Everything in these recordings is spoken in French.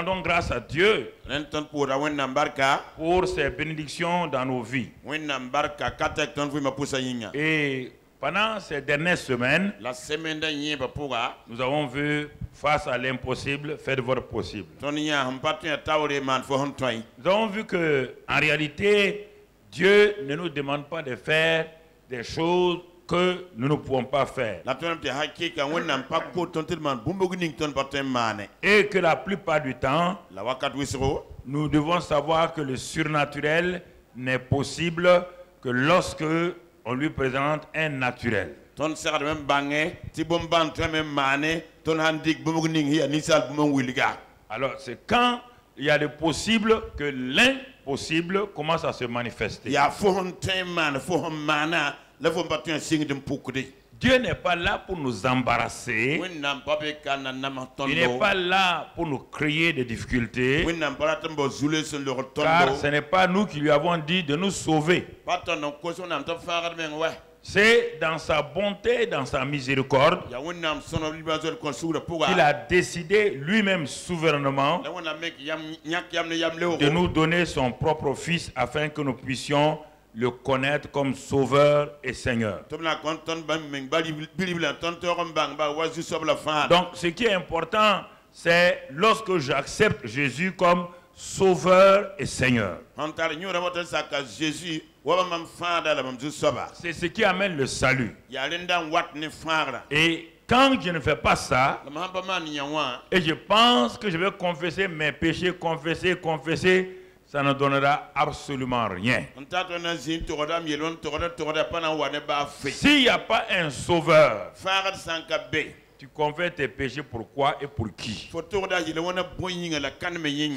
rendons grâce à Dieu pour ses bénédictions dans nos vies. Et pendant ces dernières semaines, nous avons vu, face à l'impossible, faites votre possible. Nous avons vu que, en réalité, Dieu ne nous demande pas de faire des choses que nous ne pouvons pas faire. Et que la plupart du temps, nous devons savoir que le surnaturel n'est possible que lorsque on lui présente un naturel. Alors c'est quand il y a le possible que l'impossible commence à se manifester. Dieu n'est pas là pour nous embarrasser. Il n'est pas là pour nous créer des difficultés. Car ce n'est pas nous qui lui avons dit de nous sauver. C'est dans sa bonté, dans sa miséricorde, qu'il a décidé lui-même souverainement de nous donner son propre Fils afin que nous puissions le connaître comme Sauveur et Seigneur. Donc, ce qui est important, c'est lorsque j'accepte Jésus comme Sauveur et Seigneur. C'est ce qui amène le salut. Et quand je ne fais pas ça, et je pense que je vais confesser mes péchés, confesser, ça ne donnera absolument rien. S'il n'y a pas un sauveur, tu confesses tes péchés pourquoi et pour qui?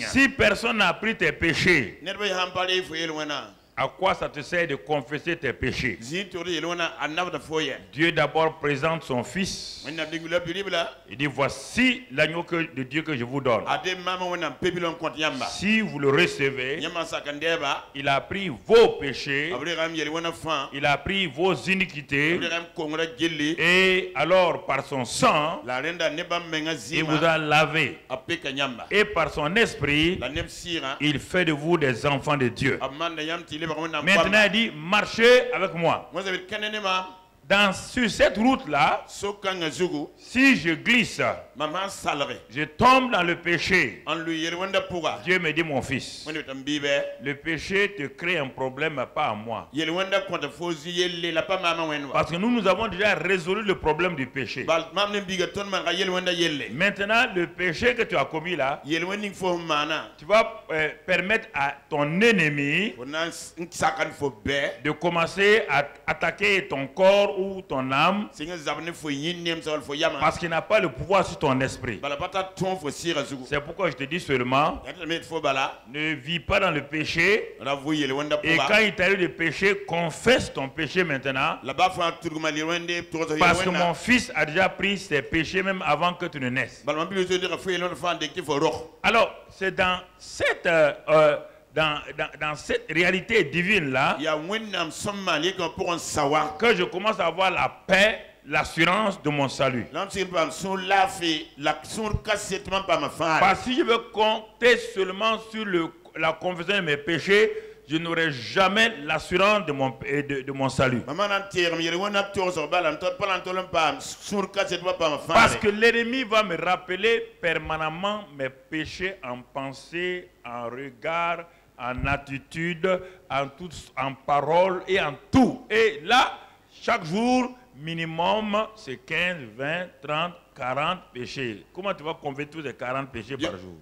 Si personne n'a pris tes péchés, à quoi ça te sert de confesser tes péchés? Dieu d'abord présente son Fils. Il dit, voici l'agneau de Dieu que je vous donne. Si vous le recevez, il a pris vos péchés, il a pris vos iniquités, et alors par son sang, il vous a lavé. Et par son esprit, il fait de vous des enfants de Dieu. Maintenant, il dit, marchez avec moi. Sur cette route-là, si je glisse, je tombe dans le péché. Dieu me dit, mon fils, le péché te crée un problème, pas à moi. Parce que nous avons déjà résolu le problème du péché. Maintenant, le péché que tu as commis là, tu vas permettre à ton ennemi de commencer à attaquer ton corps ou ton âme, parce qu'il n'a pas le pouvoir sur ton esprit. C'est pourquoi je te dis seulement, ne vis pas dans le péché, et quand il t'arrive le péché, confesse ton péché maintenant, parce que mon fils a déjà pris ses péchés même avant que tu ne naisses. Alors, c'est dans cette dans cette réalité divine-là que je commence à avoir la paix, l'assurance de mon salut. Parce que si je veux compter seulement sur la confession de mes péchés, je n'aurai jamais l'assurance de mon salut. Parce que l'ennemi va me rappeler permanemment mes péchés en pensée, en regard, en attitude, en parole et en tout. Et là, chaque jour, minimum, c'est 15, 20, 30, 40 péchés. Comment tu vas convaincre tous les 40 péchés par jour?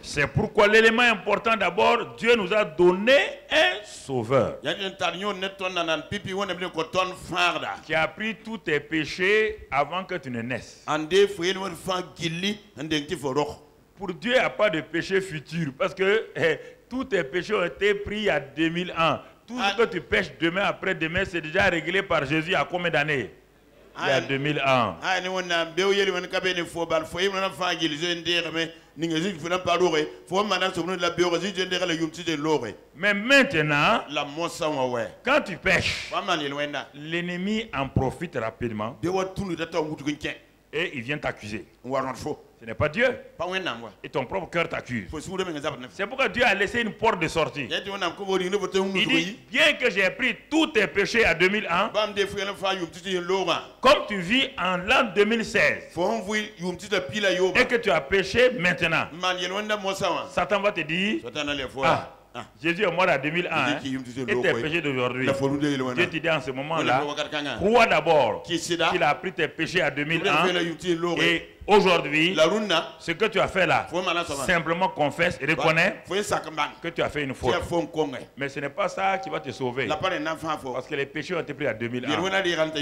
C'est pourquoi l'élément important d'abord, Dieu nous a donné un sauveur qui a pris tous tes péchés avant que tu ne naisses. Pour Dieu, il n'y a pas de péché futur, parce que tous tes péchés ont été pris il y a 2000 ans. Tout ce que tu pêches demain, après-demain, c'est déjà réglé par Jésus à combien d'années? il y a 2001. Mais maintenant, quand tu pêches, l'ennemi en profite rapidement et il vient t'accuser. Ce n'est pas Dieu. Et ton propre cœur t'accuse. C'est pourquoi Dieu a laissé une porte de sortie. Il dit, bien que j'ai pris tous tes péchés à 2001, comme tu vis en l'an 2016 et que tu as péché maintenant, Satan va te dire, Jésus est mort en 2001 et tes péchés d'aujourd'hui. Dieu te dit en ce moment-là, crois d'abord qu'il a pris tes péchés à 2001 et aujourd'hui, ce que tu as fait là, simplement confesse et reconnais que tu as fait une faute. Mais ce n'est pas ça qui va te sauver. Parce que les péchés ont été pris à 2001.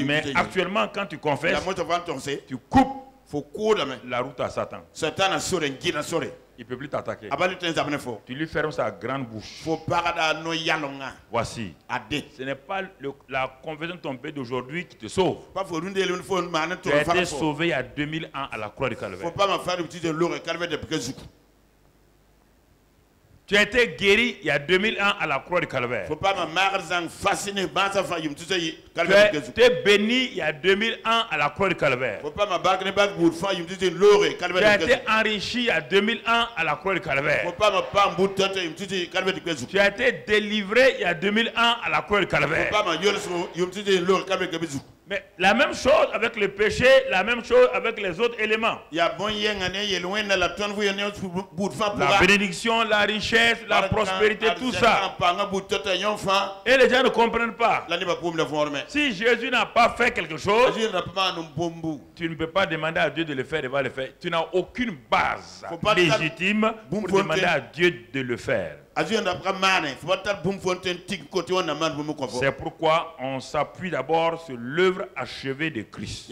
Mais actuellement, quand tu confesses, tu coupes la route à Satan. Il ne peut plus t'attaquer. Tu lui fermes sa grande bouche. Voici. Ce n'est pas la conversion de ton père d'aujourd'hui qui te sauve. Tu as été sauvé il y a 2001 à la croix du Calvaire. Tu as été guéri il y a 2001 à la croix du Calvaire. Tu as été béni il y a 2001 à la croix du Calvaire. Tu as été enrichi il y a 2001 à la croix du Calvaire. Tu as été délivré il y a 2001 à la croix du Calvaire. Mais la même chose avec le péché, la même chose avec les autres éléments. La bénédiction, la richesse, la prospérité, tout ça. Et les gens ne comprennent pas. Si Jésus n'a pas fait quelque chose, tu ne peux pas demander à Dieu de le faire, il va le faire. Tu n'as aucune base légitime pour demander à Dieu de le faire. C'est pourquoi on s'appuie d'abord sur l'œuvre achevée de Christ.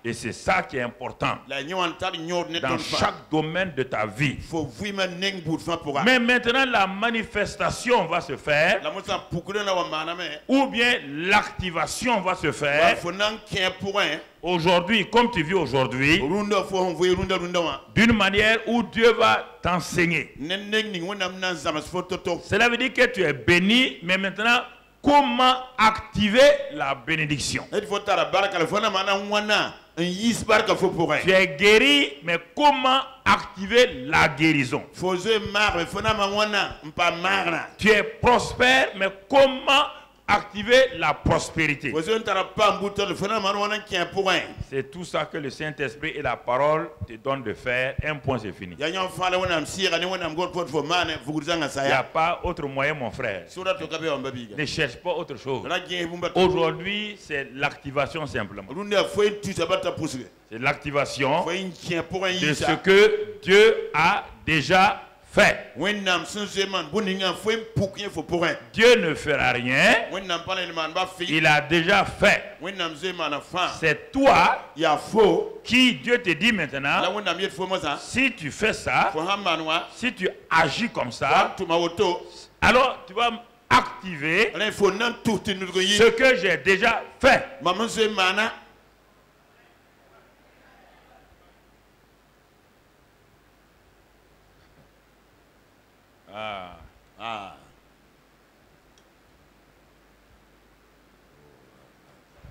Et c'est ça qui est important dans chaque domaine de ta vie. Mais maintenant la manifestation va se faire, ou bien l'activation va se faire. Aujourd'hui, comme tu vis aujourd'hui, d'une manière où Dieu va t'enseigner. Cela veut dire que tu es béni, mais maintenant, comment activer la bénédiction? Tu es guéri, mais comment activer la guérison? Tu es prospère, mais comment activer la prospérité? C'est tout ça que le Saint-Esprit et la parole te donnent de faire. Un point, c'est fini. Il n'y a pas autre moyen, mon frère. Ne cherche pas autre chose. Aujourd'hui, c'est l'activation simplement. C'est l'activation de ce que Dieu a déjà fait. Dieu ne fera rien. Il a déjà fait. C'est toi qui, Dieu te dit maintenant, si tu fais ça, si tu agis comme ça, alors tu vas activer ce que j'ai déjà fait.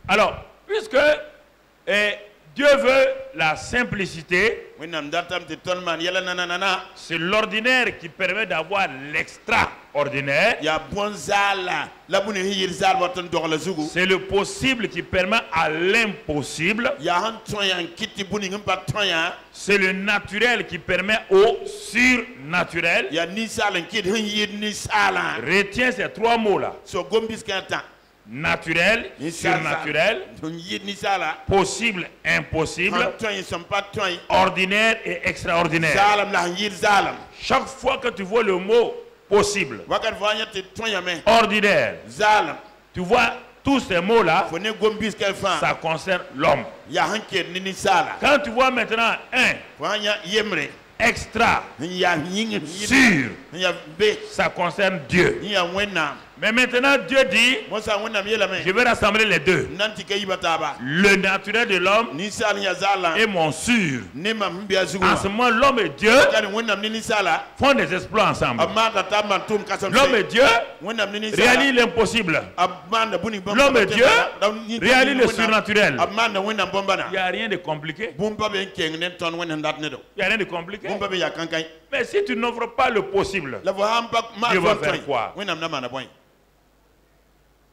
Alors, puisque Dieu veut la simplicité, c'est l'ordinaire qui permet d'avoir l'extraordinaire. C'est le possible qui permet à l'impossible. C'est le naturel qui permet au surnaturel. Retiens ces trois mots-là. Naturel, surnaturel, possible, impossible, ordinaire et extraordinaire. Chaque fois que tu vois le mot possible, ordinaire, tu vois tous ces mots-là, ça concerne l'homme. Quand tu vois maintenant extra, sûr, ça concerne Dieu. Mais maintenant Dieu dit, je vais rassembler les deux. Le naturel de l'homme et mon sûr. En ce moment, l'homme et Dieu font des exploits ensemble. L'homme et Dieu réalisent l'impossible. L'homme et Dieu réalisent le surnaturel. Il n'y a rien de compliqué. Il n'y a rien de compliqué. Mais si tu n'offres pas le possible, Dieu va faire quoi?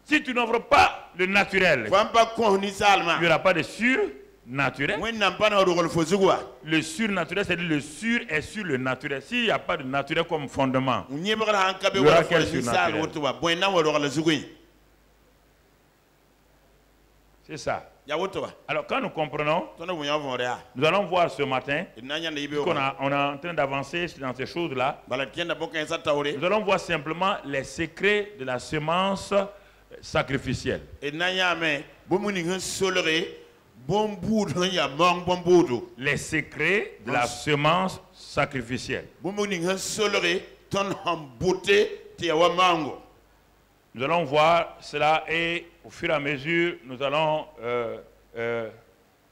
Si tu n'offres pas le naturel, il n'y aura pas de surnaturel. Le surnaturel, c'est-à-dire le sur est sur le naturel. S'il n'y a pas de naturel comme fondement, il n'y aura quel surnaturel. C'est ça. Alors quand nous comprenons, nous allons voir ce matin, on est en train d'avancer dans ces choses-là, nous allons voir simplement les secrets de la semence sacrificielle. Les secrets de la semence sacrificielle. Nous allons voir cela et au fur et à mesure, nous allons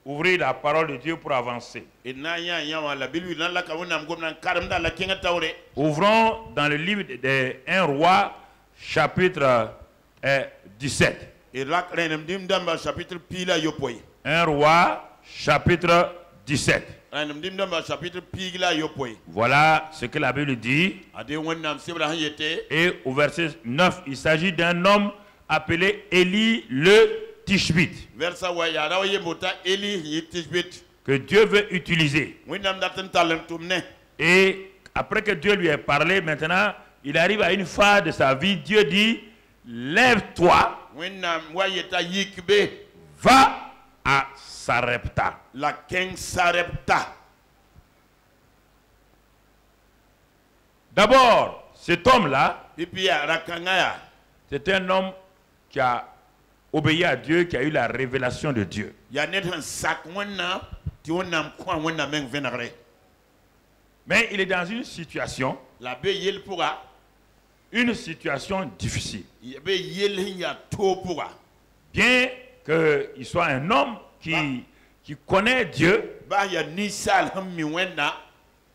ouvrir la parole de Dieu pour avancer. Ouvrons dans le livre des 1 roi, chapitre 17. 1 roi, chapitre 17. Voilà ce que la Bible dit. Et au verset 9, il s'agit d'un homme appelé Élie le Tishbite, que Dieu veut utiliser. Et après que Dieu lui ait parlé, maintenant, il arrive à une phase de sa vie. Dieu dit, lève-toi, va à Sarepta. D'abord, cet homme-là, c'est un homme qui a obéi à Dieu, qui a eu la révélation de Dieu. Mais il est dans une situation difficile. Bien qu'il soit un homme qui connaît Dieu,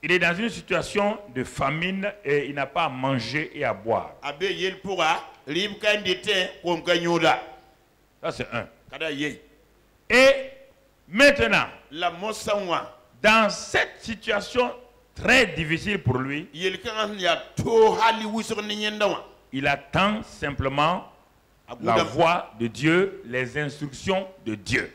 il est dans une situation de famine et il n'a pas à manger et à boire. Ça c'est un. Et maintenant, dans cette situation très difficile pour lui, il attend simplement la voix de Dieu, les instructions de Dieu.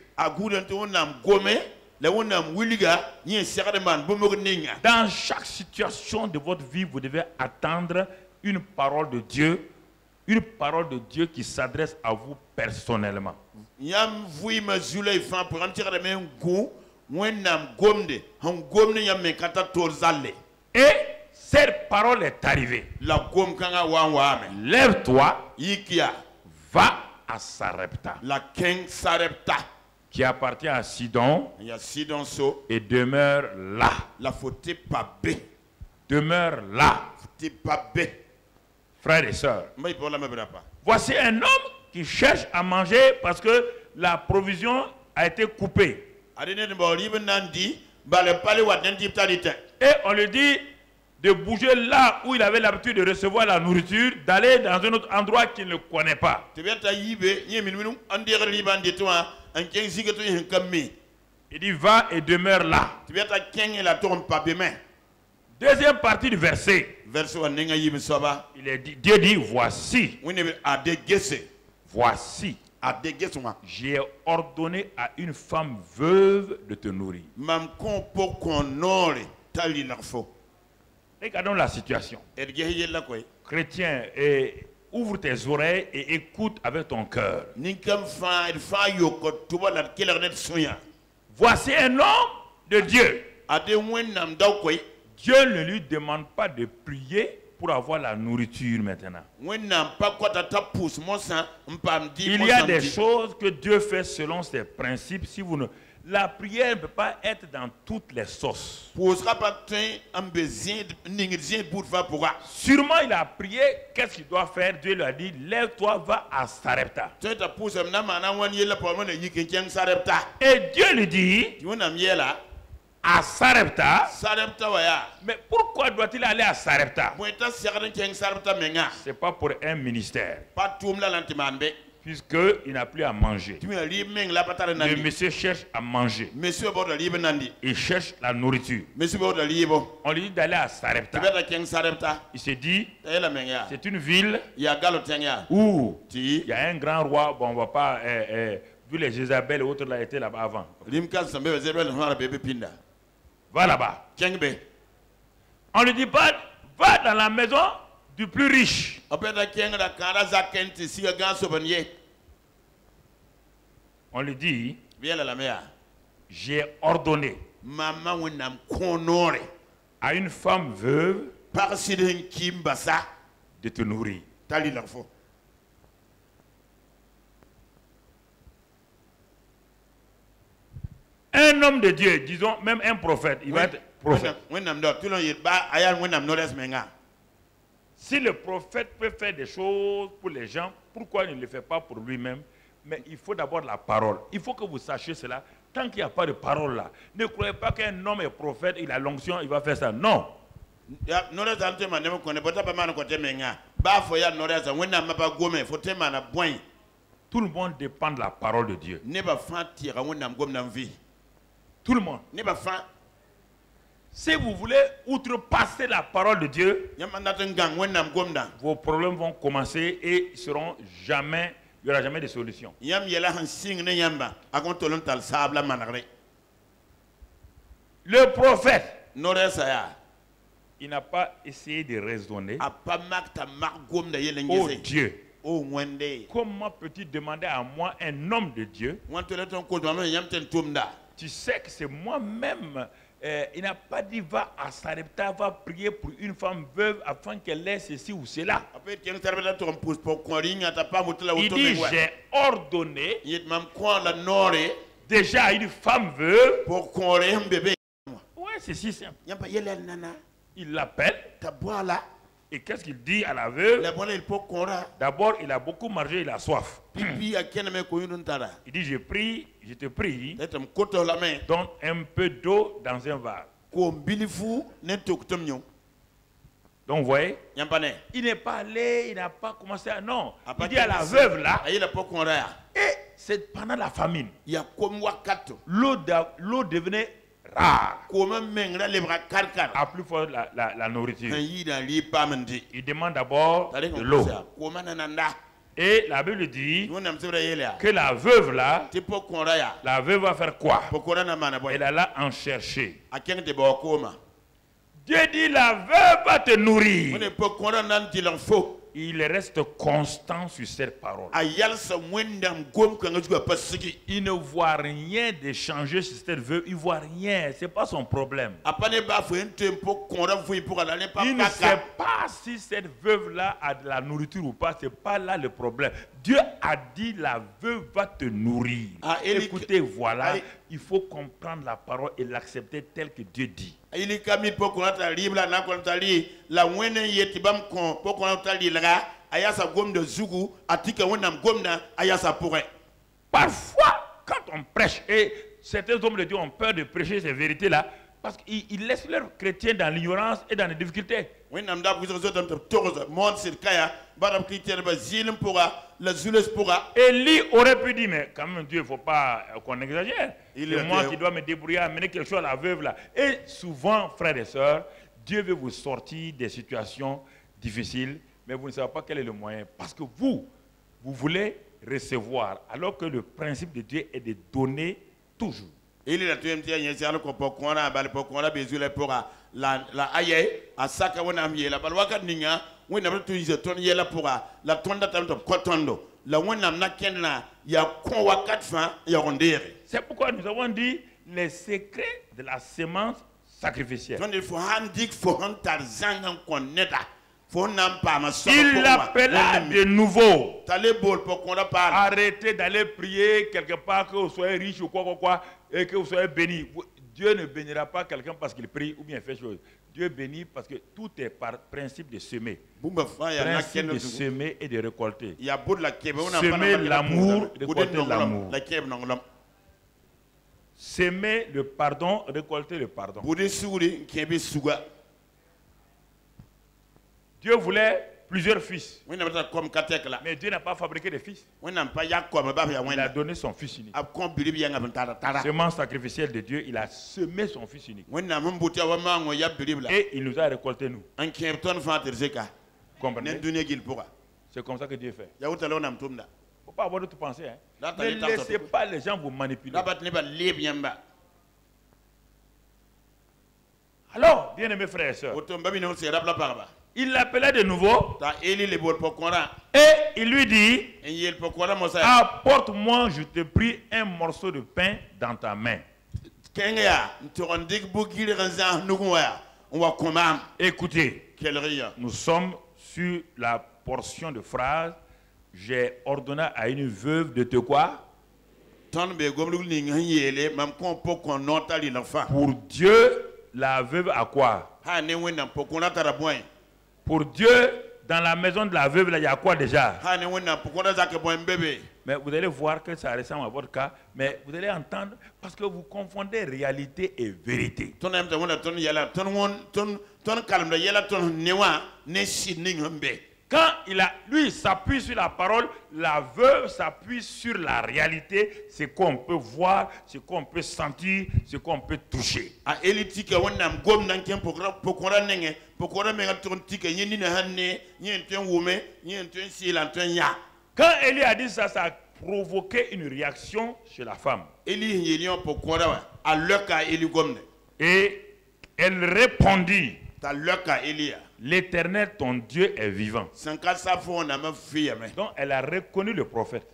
Dans chaque situation de votre vie, vous devez attendre une parole de Dieu qui s'adresse à vous personnellement. Et cette parole est arrivée. Lève-toi, va à Sarepta, qui appartient à Sidon, et demeure là. Demeure là. Frères et sœurs, voici un homme qui cherche à manger parce que la provision a été coupée. Et on lui dit de bouger là où il avait l'habitude de recevoir la nourriture, d'aller dans un autre endroit qu'il ne connaît pas. Il dit va et demeure là. Deuxième partie du verset. Il est dit, Dieu dit voici. Voici. J'ai ordonné à une femme veuve de te nourrir. Regardons la situation. Chrétien, ouvre tes oreilles et écoute avec ton cœur. Voici un homme de Dieu. Dieu ne lui demande pas de prier pour avoir la nourriture maintenant. Il y a des choses que Dieu fait selon ses principes. Si vous ne La prière ne peut pas être dans toutes les sauces. Sûrement il a prié, qu'est-ce qu'il doit faire? Dieu lui a dit, lève-toi, va à Sarepta. Et Dieu lui dit, à Sarepta. Mais pourquoi doit-il aller à Sarepta? Ce n'est pas pour un ministère. Puisqu'il n'a plus à manger. Le monsieur cherche à manger. Il cherche la nourriture. On lui dit d'aller à Sarepta. Il se dit, c'est une ville où il y a un grand roi. Bon, on ne va pas, vu les Jézabel et autres là étaient là-bas avant. Va là-bas. On lui dit pas, va dans la maison du plus riche. On lui dit, j'ai ordonné à une femme veuve de te nourrir. Un homme de Dieu, disons même un prophète, il va être prophète. Si le prophète peut faire des choses pour les gens, pourquoi il ne le fait pas pour lui-même? Mais il faut d'abord la parole. Il faut que vous sachiez cela. Tant qu'il n'y a pas de parole là, ne croyez pas qu'un homme est prophète, il a l'onction, il va faire ça. Non. Tout le monde dépend de la parole de Dieu. Tout le monde. Si vous voulez outrepasser la parole de Dieu, vos problèmes vont commencer et seront jamais, il n'y aura jamais de solution. Le prophète, il n'a pas essayé de raisonner. Oh Dieu, comment peux-tu demander à moi, un homme de Dieu? Tu sais que c'est moi-même. Il n'a pas dit va à Sarepta, va prier pour une femme veuve afin qu'elle ait ceci ou cela. Il dit j'ai ordonné déjà à une femme veuve. Oui, c'est si simple. Il l'appelle. Et qu'est-ce qu'il dit à la veuve? D'abord, il a beaucoup mangé, il a soif. Il dit, je te prie, donne un peu d'eau dans un vase. Donc, vous voyez, il n'est pas allé, il n'a pas commencé à... Non, il dit à la veuve là, et c'est pendant la famine. L'eau devenait rare. À plus fort la nourriture. Il demande d'abord de l'eau. Et la Bible dit que la veuve là, la veuve va faire quoi? Elle alla en chercher. Dieu dit la veuve va te nourrir. Il reste constant sur cette parole. Il ne voit rien de changer sur cette veuve. Il ne voit rien. Ce n'est pas son problème. Il ne sait pas si cette veuve-là a de la nourriture ou pas. Ce n'est pas là le problème. Dieu a dit la veuve va te nourrir. Écoutez, voilà. Il faut comprendre la parole et l'accepter telle que Dieu dit. Parfois, quand on prêche, et certains hommes de Dieu ont peur de prêcher ces vérités-là, parce qu'ils laissent leurs chrétiens dans l'ignorance et dans les difficultés. Élie aurait pu dire, mais quand même Dieu, il ne faut pas qu'on exagère. C'est moi qui dois me débrouiller à amener quelque chose à la veuve là. Et souvent, frères et sœurs, Dieu veut vous sortir des situations difficiles, mais vous ne savez pas quel est le moyen. Parce que vous voulez recevoir, alors que le principe de Dieu est de donner toujours. C'est pourquoi nous avons dit les secrets de la semence sacrificielle. Il l'appela de nouveau. Arrêtez d'aller prier quelque part, que vous soyez riche ou quoi, et que vous soyez béni. Dieu ne bénira pas quelqu'un parce qu'il prie ou bien fait chose. Dieu bénit parce que tout est par principe de semer. Principe de semer et de récolter. Semer l'amour, récolter l'amour. Semer le pardon, récolter le pardon. Dieu voulait plusieurs fils. Mais Dieu n'a pas fabriqué de fils. Il a donné son fils unique. Semence sacrificielle de Dieu, il a semé son fils unique. Et il nous a récolté nous. Comprenez? C'est comme ça que Dieu fait. Il ne faut pas avoir d'autres pensées. Hein. Ne laissez pas les gens vous manipuler. Alors, bien-aimés frères et sœurs, il l'appelait de nouveau et il lui dit, apporte-moi, je te prie, un morceau de pain dans ta main. Écoutez, nous sommes sur la portion de phrase, j'ai ordonné à une veuve de te quoi? Pour Dieu, la veuve a quoi? Pour Dieu, dans la maison de la veuve, il y a quoi déjà? Mais vous allez voir que ça ressemble à votre cas, mais vous allez entendre parce que vous confondez réalité et vérité. Quand lui s'appuie sur la parole, la veuve s'appuie sur la réalité, ce qu'on peut voir, ce qu'on peut sentir, ce qu'on peut toucher. Quand Élie a dit ça, ça a provoqué une réaction chez la femme. Et elle répondit, l'Éternel, ton Dieu, est vivant. Donc elle a reconnu le prophète.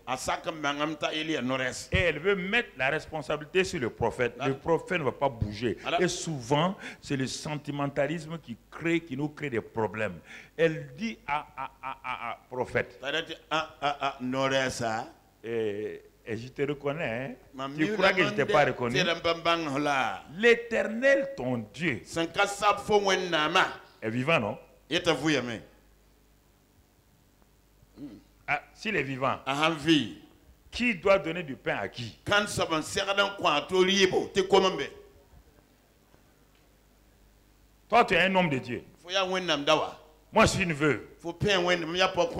Et elle veut mettre la responsabilité sur le prophète. Le prophète ne va pas bouger. Et souvent, c'est le sentimentalisme qui nous crée des problèmes. Elle dit à prophète. Et je te reconnais, hein? Tu crois que je ne t'ai pas reconnu? L'Éternel, ton Dieu, est vivant, non? S'il est vivant, qui doit donner du pain à qui? Toi, tu es un homme de Dieu. Moi, je suis une veuve.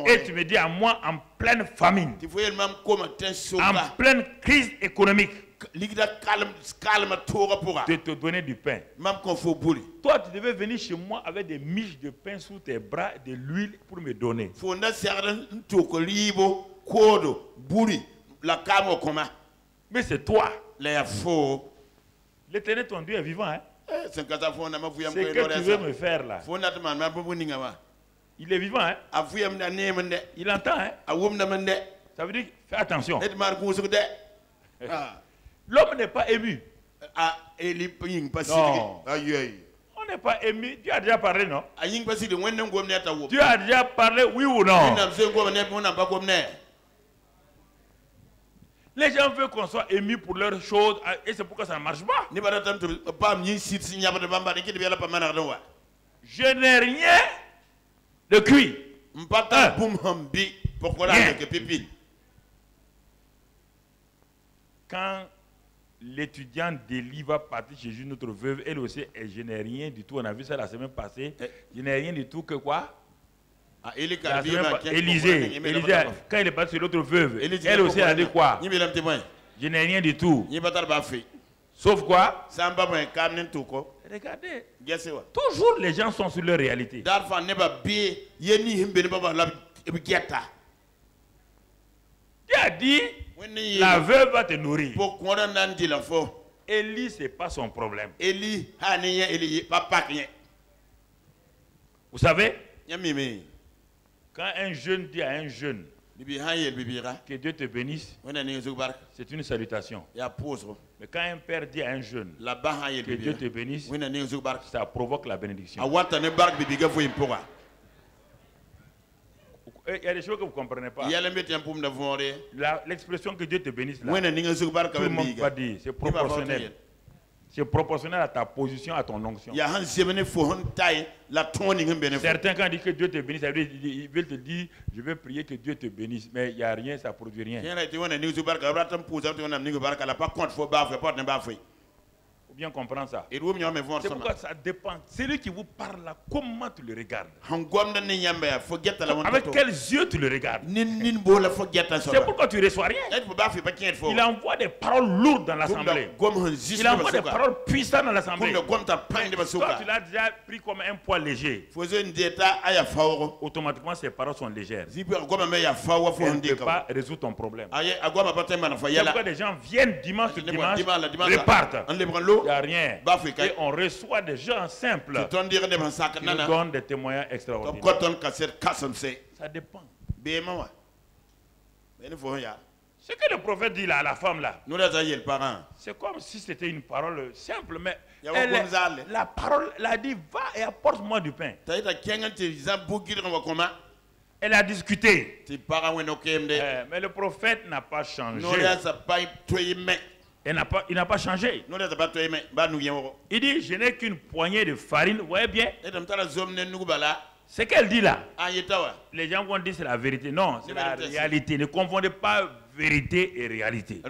Et tu me dis à moi en pleine famine, en pleine crise économique, de te donner du pain. Toi, tu devais venir chez moi avec des miches de pain sous tes bras, de l'huile pour me donner. Mais c'est toi. L'Éternel, ton Dieu, est vivant. Hein? Ce que tu veux me faire là. Il est vivant. Hein? Il entend. Hein? Ça veut dire, fais attention. L'homme n'est pas ému. Non. On n'est pas ému. Dieu a déjà parlé, non? Dieu a déjà parlé, oui ou non? Les gens veulent qu'on soit ému pour leurs choses et c'est pourquoi ça ne marche pas. Je n'ai rien de cuit. Quand l'étudiante d'Élie va partir chez une autre veuve, elle aussi, je n'ai rien du tout. On a vu ça la semaine passée. Je n'ai rien du tout que quoi? Élisée, quand il est parti sur l'autre veuve, elle aussi elle a dit quoi? Je n'ai rien du tout. Sauf quoi? Regardez, toujours les gens sont sur leur réalité. Dieu a dit, la veuve va te nourrir. Élie, ce n'est pas son problème. Vous savez, quand un jeune dit à un jeune que Dieu te bénisse, c'est une salutation. Mais quand un père dit à un jeune que Dieu te bénisse, ça provoque la bénédiction. il y a des choses que vous ne comprenez pas. L'expression que Dieu te bénisse là, tout le monde va dire, c'est proportionnel. C'est proportionnel à ta position, à ton onction. Certains, quand ils disent que Dieu te bénisse, ils veulent te dire, je veux prier que Dieu te bénisse. Mais il n'y a rien, ça ne produit rien. Faut bien comprendre ça. C'est pourquoi ça dépend. Celui qui vous parle là, comment tu le regardes? Avec quels yeux tu le regardes? C'est pourquoi tu ne reçois rien. Il envoie des paroles lourdes dans l'assemblée. Il envoie des paroles puissantes dans l'assemblée. Toi, tu l'as déjà pris comme un poids léger. Automatiquement, ces paroles sont légères. Elle ne peut pas résoudre ton problème. C'est pourquoi des gens viennent dimanche sur dimanche, repartent. Il n'y a rien. Et on reçoit des gens simples qui nous donnent des témoignages extraordinaires. Ça dépend. Ce que le prophète dit là à la femme là, c'est comme si c'était une parole simple, mais la parole l'a dit, va et apporte-moi du pain. Elle a discuté. Mais le prophète n'a pas changé. Il n'a pas changé. Il dit, je n'ai qu'une poignée de farine. Vous voyez bien? Ce qu'elle dit là, les gens vont dire c'est la vérité. Non, c'est la réalité. Ne confondez pas vérité et réalité.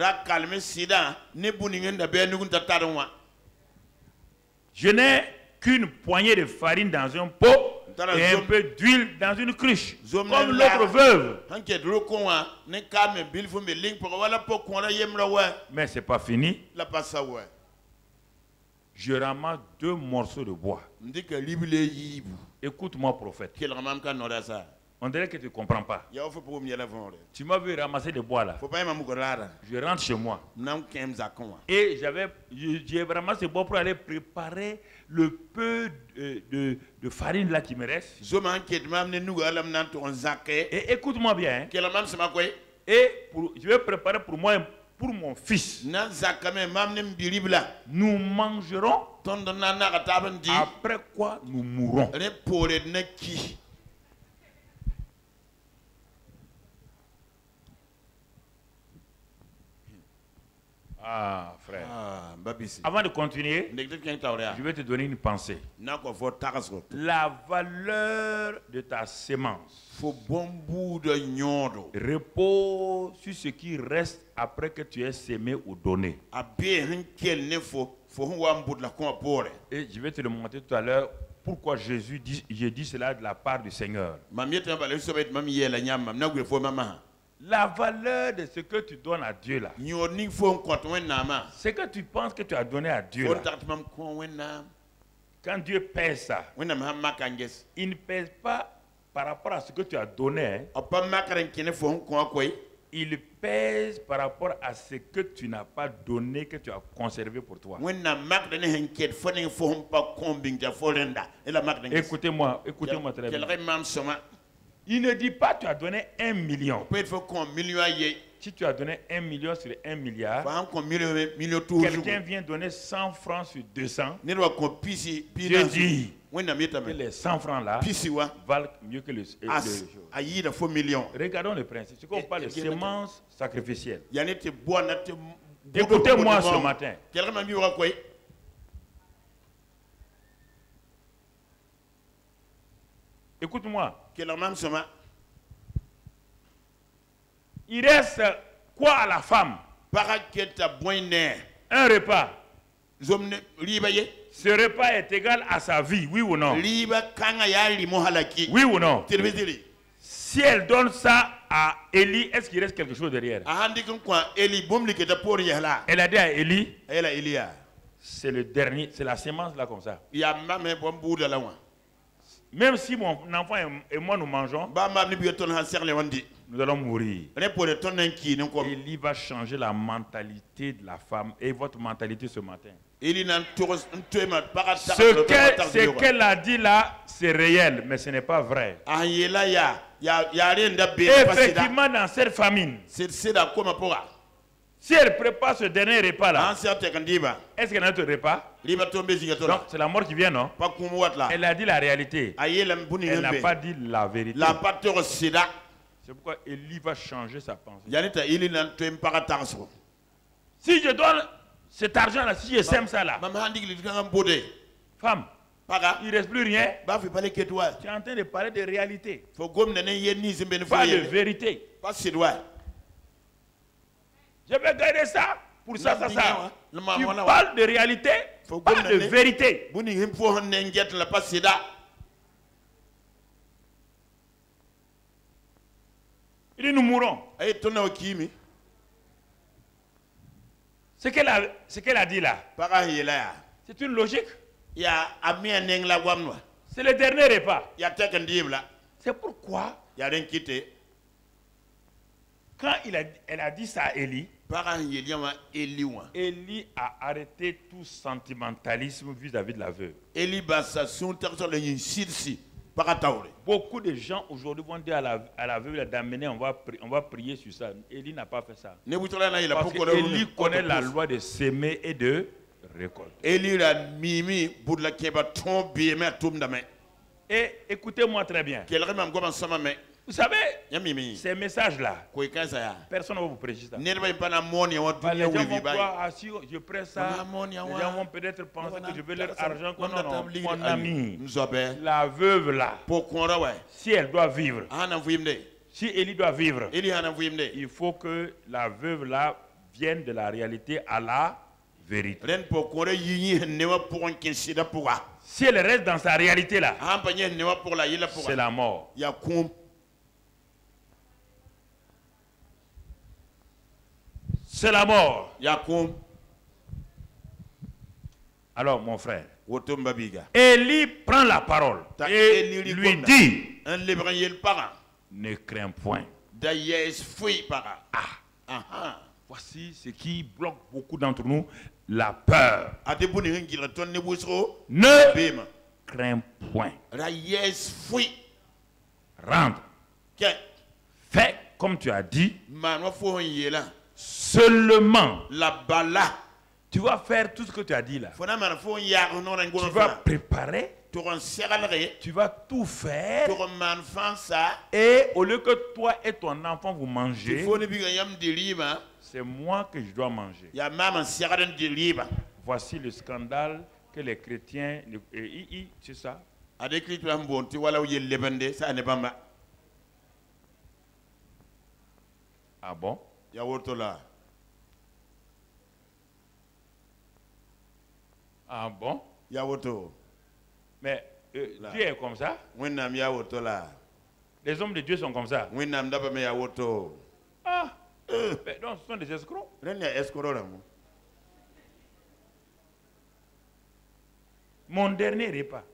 Je n'ai qu'une poignée de farine dans un pot et un peu d'huile dans une cruche. Comme l'autre veuve. Mais ce n'est pas fini. Je ramasse 2 morceaux de bois. Écoute-moi, prophète. On dirait que tu ne comprends pas. Tu m'as vu ramasser des bois là. Je rentre chez moi. Et j'ai ramassé des bois pour aller préparer le peu de farine là qui me reste. Et écoute-moi bien. Et je vais préparer pour moi et pour mon fils. Nous mangerons. Après quoi nous mourrons. Ah, frère. Avant de continuer, je vais te donner une pensée. La valeur de ta sémence repose sur ce qui reste après que tu aies sémé ou donné. Et je vais te le montrer tout à l'heure pourquoi Jésus dit, j'ai dit cela de la part du Seigneur. La valeur de ce que tu donnes à Dieu là, ce que tu penses que tu as donné à Dieu là, quand Dieu pèse ça, il ne pèse pas par rapport à ce que tu as donné, il pèse par rapport à ce que tu n'as pas donné, que tu as conservé pour toi. Écoutez-moi très bien. Il ne dit pas tu as donné 1 million. Si tu as donné 1 million sur 1 milliard, quelqu'un vient donner 100 francs sur 200. Dieu dit que les 100 francs là valent mieux que le Regardons le principe. C'est qu'on parle de sémence sacrificielle. Écoutez-moi ce matin. Écoute-moi. Il reste quoi à la femme? Un repas. Ce repas est égal à sa vie, oui ou non? Oui ou non? Si elle donne ça à Élie, est-ce qu'il reste quelque chose derrière? Elle a dit à Élie, c'est le dernier, c'est la sémence là comme ça. Même si mon enfant et moi nous mangeons, nous allons mourir. Élie va changer la mentalité de la femme et votre mentalité ce matin. Ce qu'elle a dit là, c'est réel, mais ce n'est pas vrai. Effectivement, dans cette famine, si elle prépare ce dernier repas là, est-ce qu'elle a un autre repas? Donc c'est la mort qui vient, non? Elle a dit la réalité. Elle n'a pas dit la vérité. C'est pourquoi Élie va changer sa pensée. Si je donne cet argent-là, si je sème ça là, femme, il ne reste plus rien. Tu es en train de parler de réalité. Pas de vérité. Je vais garder ça pour ça, ça, ça. Tu parles de réalité, pas de vérité. Il dit nous mourrons. Ce qu'elle a dit là, c'est une logique. C'est le dernier repas. C'est pourquoi, quand elle a dit ça à Élie, Élie a arrêté tout sentimentalisme vis-à-vis de la veuve. Beaucoup de gens aujourd'hui vont dire à la veuve d'amener, on va prier sur ça. Élie n'a pas fait ça. Parce que Élie connaît la loi de s'aimer et de récolter. Et écoutez-moi très bien. Vous savez, ces messages-là, personne ne va vous prêcher ça. Les gens vont croire, si je prête ça, les gens vont peut-être penser que je veux leur argent. Non, mon ami, la veuve là, si elle doit vivre, si Élie doit vivre, il faut que la veuve là vienne de la réalité à la vérité. Si elle reste dans sa réalité là, c'est la mort. C'est la mort. Alors, mon frère, Élie prend la parole et lui dit, ne crains point. Voici ce qui bloque beaucoup d'entre nous, la peur. Ne crains point. Rentre. Fais comme tu as dit. Seulement, tu vas faire tout ce que tu as dit là. Tu vas préparer, tu vas tout faire. Et au lieu que toi et ton enfant vous mangez, c'est moi que je dois manger. Voici le scandale que les chrétiens, c'est ça. Ah bon? Ah bon? Mais Dieu est comme ça? Les hommes de Dieu sont comme ça? Ah! Mais donc ce sont des escrocs. Mon dernier repas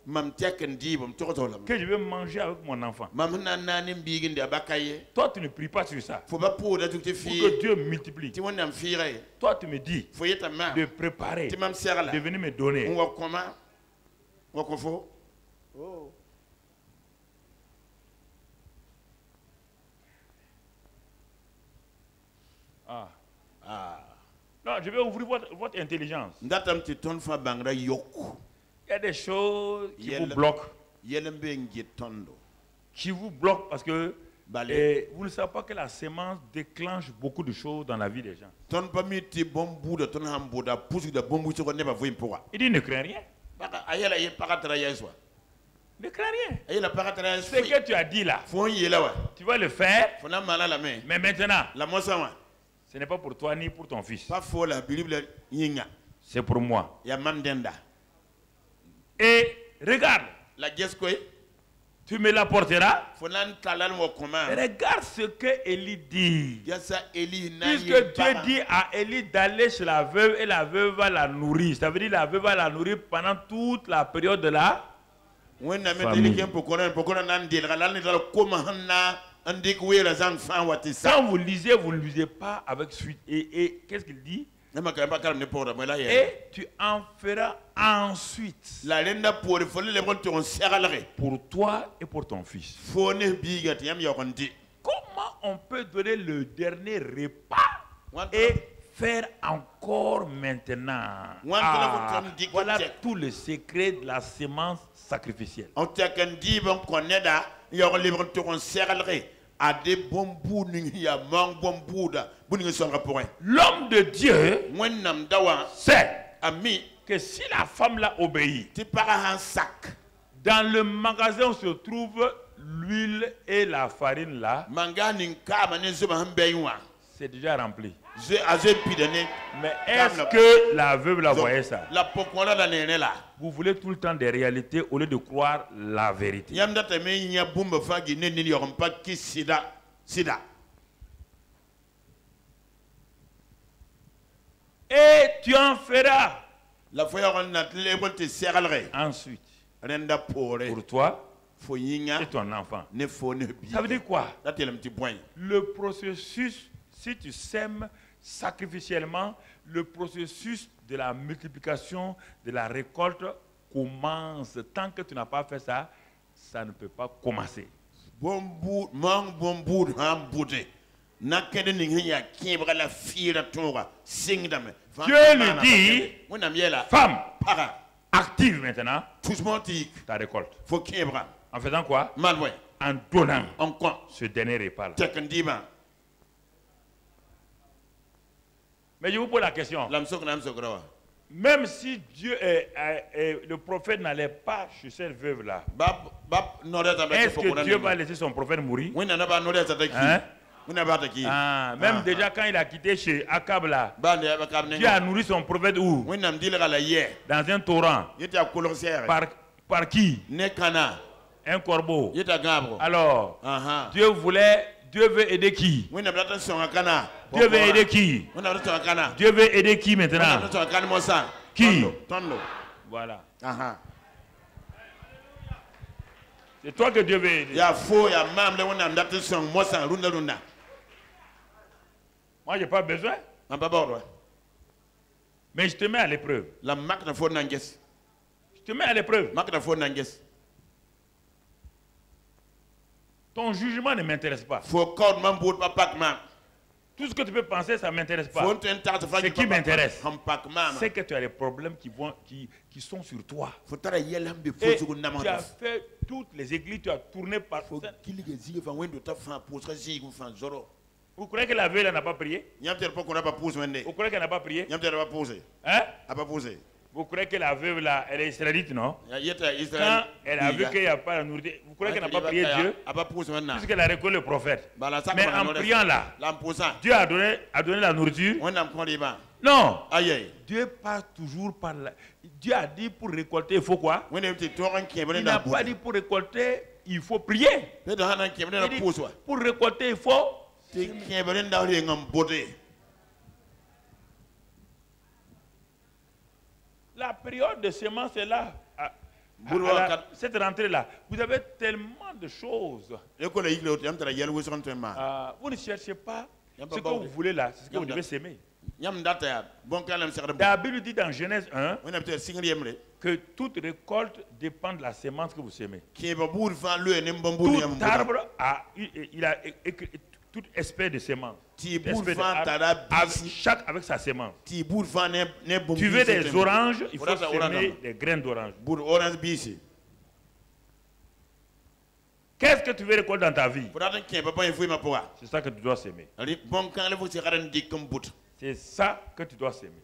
que je vais manger avec mon enfant. Toi, tu ne pries pas sur ça. Pour que Dieu multiplie. Toi, tu me dis de préparer, de venir me donner. Non, je vais ouvrir votre intelligence. Il y a des choses qui vous bloquent. Qui vous bloquent parce que vous ne savez pas que la sémence déclenche beaucoup de choses dans la vie des gens. Il dit ne crains rien. Ne crains rien. Ce que tu as dit là, tu vas le faire. Mais maintenant, ce n'est pas pour toi ni pour ton fils. C'est pour moi. Et regarde. Tu me l'apporteras. Regarde ce que Élie dit. Puisque Dieu dit à Élie d'aller chez la veuve et la veuve va la nourrir. Ça veut dire la veuve va la nourrir pendant toute la période de la famille. Quand vous lisez, vous ne lisez pas avec suite. Et qu'est-ce qu'il dit? Et tu en feras ensuite pour toi et pour ton fils. Comment on peut donner le dernier repas et faire encore maintenant? Voilà tout le secret de la sémence sacrificielle. L'homme de Dieu sait que si la femme l'a obéi, dans le magasin où se trouve l'huile et la farine là, c'est déjà rempli. Mais est-ce que la veuve la voyait ça? Vous voulez tout le temps des réalités au lieu de croire la vérité. Et tu en feras. Ensuite, pour toi et ton enfant. Ça veut dire quoi? Le processus, si tu sèmes sacrificiellement, le processus de la multiplication, de la récolte commence. Tant que tu n'as pas fait ça, ça ne peut pas commencer. Dieu lui dit, femme, active maintenant ta récolte. En faisant quoi? En donnant ce dernier repas là. Mais je vous pose la question. Même si Dieu le prophète n'allait pas chez cette veuve là, est-ce que Dieu va laisser son prophète mourir? Hein? Même déjà quand il a quitté chez Akab là, Dieu a nourri son prophète où? Dans un torrent. Par qui? Un corbeau. Alors, Dieu veut aider qui? Dieu veut aider qui? Dieu veut aider qui maintenant? Qui? Voilà. C'est toi que Dieu veut aider. Moi, je n'ai pas besoin. Mais je te mets à l'épreuve. Je te mets à l'épreuve. Ton jugement ne m'intéresse pas. Tout ce que tu peux penser, ça ne m'intéresse pas. Ce qui m'intéresse, c'est que tu as des problèmes qui sont sur toi. Et tu as fait toutes les églises, tu as tourné par... Vous croyez que la veuve n'a pas prié? Vous croyez qu'elle n'a pas prié? Hein? Vous croyez que la veuve là, elle est israélite, non? Quand elle a vu qu'il n'y a pas la nourriture, vous croyez qu'elle n'a pas prié Dieu? Puisqu'elle a reconnu le prophète. Mais en priant là, Dieu a donné la nourriture. Non. Dieu passe toujours par là. Dieu a dit pour récolter, il faut quoi? Il n'a pas dit pour récolter, il faut prier. Il dit, pour récolter, il faut... La période de semence est là. Cette rentrée-là, vous avez tellement de choses. Vous ne cherchez pas ce que vous voulez là, c'est ce que vous devez s'aimer. La Bible dit dans Genèse 1 que toute récolte dépend de la semence que vous semez. Tout arbre a toute espèce de semence. Avec sa semence. Tu veux des oranges, il faut semer des graines d'orange. Qu'est-ce que tu veux récolter dans ta vie? C'est ça que tu dois semer. C'est ça que tu dois semer.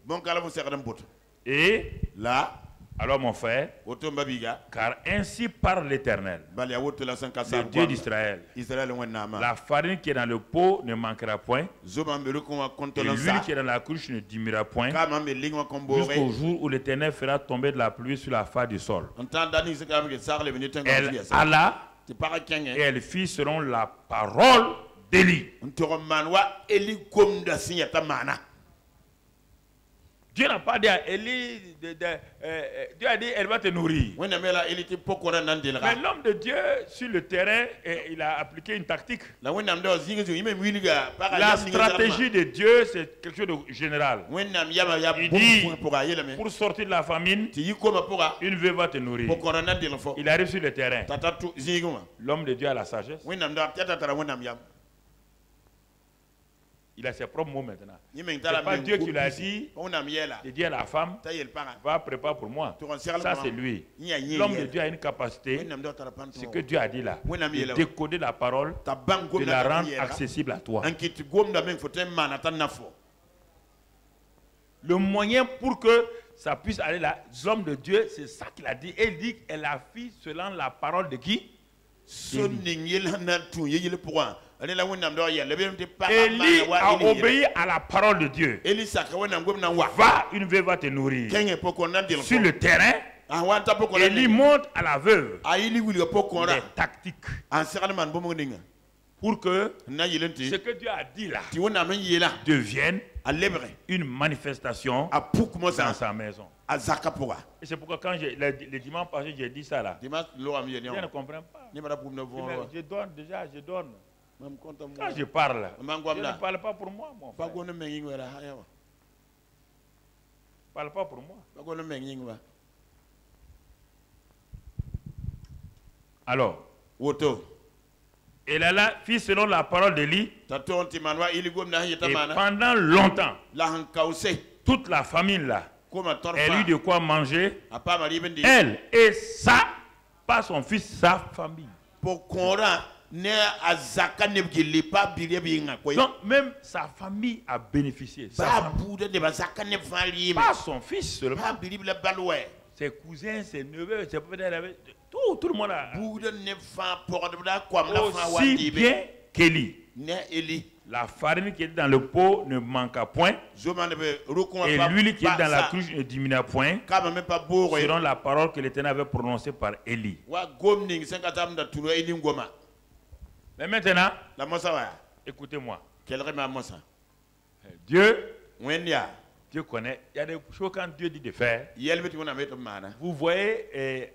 Et là, alors mon frère, car ainsi parle l'Éternel, le Dieu d'Israël, la farine qui est dans le pot ne manquera point, et l'huile qui est dans la cruche ne diminuera point, jusqu'au jour où l'Éternel fera tomber de la pluie sur la face du sol. Elle alla et elle fit selon la parole d'Élie. Dieu n'a pas dit à Élie, Dieu a dit elle va te nourrir. Mais l'homme de Dieu sur le terrain, il a appliqué une tactique. La stratégie de Dieu, c'est quelque chose de général. Il dit, pour sortir de la famine, une veuve va te nourrir. Il arrive sur le terrain. L'homme de Dieu a la sagesse. Il a ses propres mots maintenant. C'est pas Dieu qui l'a dit. Il dit à la femme, va préparer pour moi. Ça c'est lui. L'homme de Dieu a une capacité, ce que Dieu a dit là, de décoder la parole, de la rendre accessible à toi. Le moyen pour que ça puisse aller là, l'homme de Dieu, c'est ça qu'il a dit. Et il dit qu'elle a fait selon la parole de qui? Élie a obéi à la parole de Dieu. Va, une veuve va te nourrir. Sur le terrain, Élie montre à la veuve des tactiques pour que ce que Dieu a dit là devienne une manifestation dans sa maison. Et c'est pourquoi quand le dimanche passé j'ai dit ça là, je ne comprends pas. Je donne déjà, je donne. Quand je parle, je ne parle pas pour moi, mon frère. Parle pas pour moi. Alors, elle a fait selon la parole d'Élie. Et pendant longtemps, toute la famille là, elle a eu de quoi manger. Elle et ça, pas son fils, sa famille. Donc même sa famille a bénéficié. Pas son fils seulement. Ses cousins, ses neveux, ses peut-être tout le monde a. Aussi bien qu'Élie. La farine qui est dans le pot ne manqua point. Et l'huile qui est dans la cruche ne diminua point. Selon la parole que l'Éternel avait prononcée par Élie. Mais maintenant, écoutez-moi. Dieu connaît. Il y a des choses quand Dieu dit de faire. Vous voyez,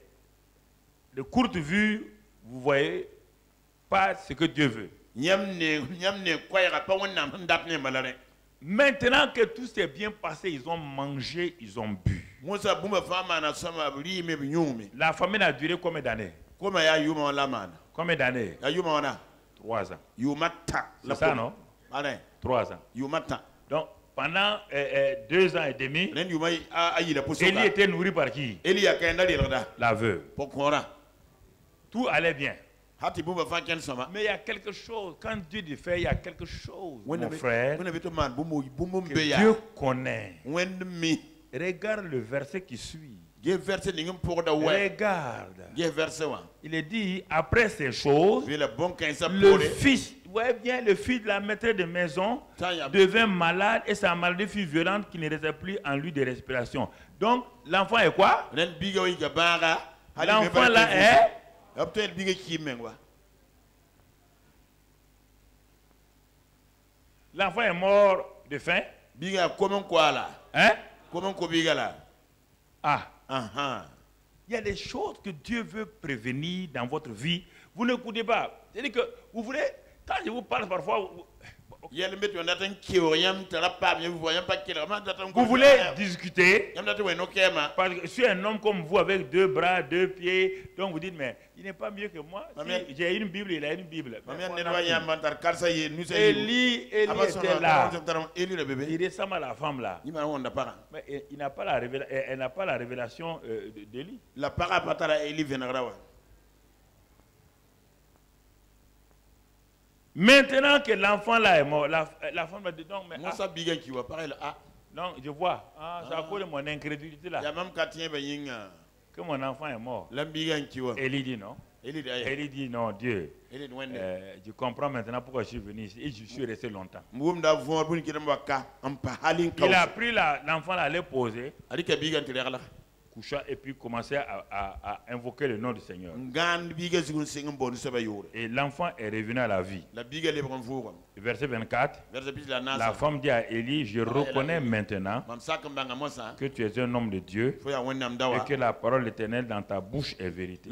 de courte vue, vous voyez pas ce que Dieu veut. Maintenant que tout s'est bien passé, ils ont mangé, ils ont bu. La famine a duré combien d'années? Combien d'années? 3 ans. C'est ça, non? 3 ans. Donc, pendant 2 ans et demi, Élie était nourri par qui? La veuve. Tout allait bien. Mais il y a quelque chose, quand Dieu dit faire, il y a quelque chose, mon frère, que Dieu connaît. Regarde le verset qui suit. Regarde. Il est dit, après ces choses, le fils, bien, le fils de la maîtresse de maison devint malade et sa maladie fut violente qu'il ne restait plus en lui de respiration. Donc, l'enfant est quoi? L'enfant là est... L'enfant est mort de faim. Hein? Il y a des choses que Dieu veut prévenir dans votre vie. Vous n'écoutez pas. C'est-à-dire que vous voulez, quand je vous parle parfois, vous voulez discuter. Parce que je suis un homme comme vous avec 2 bras, 2 pieds. Donc vous dites, mais il n'est pas mieux que moi. Si j'ai une Bible, il a une Bible. Élie était là. Il ressemble à la femme là. Mais elle n'a pas la révélation d'Élie. Maintenant que l'enfant là est mort, la femme va dire donc, mais non, je vois, c'est à cause de mon incrédulité là que mon enfant est mort. Élie dit non. Élie dit non, Dieu. Je comprends maintenant pourquoi je suis venu ici et je suis resté longtemps. Il a pris l'enfant là, l'a posé. Coucha et puis commencer à invoquer le nom du Seigneur. Et l'enfant est revenu à la vie. Verset 24. La femme dit à Élie, je reconnais maintenant que tu es un homme de Dieu et que la parole de l'Éternel dans ta bouche est vérité.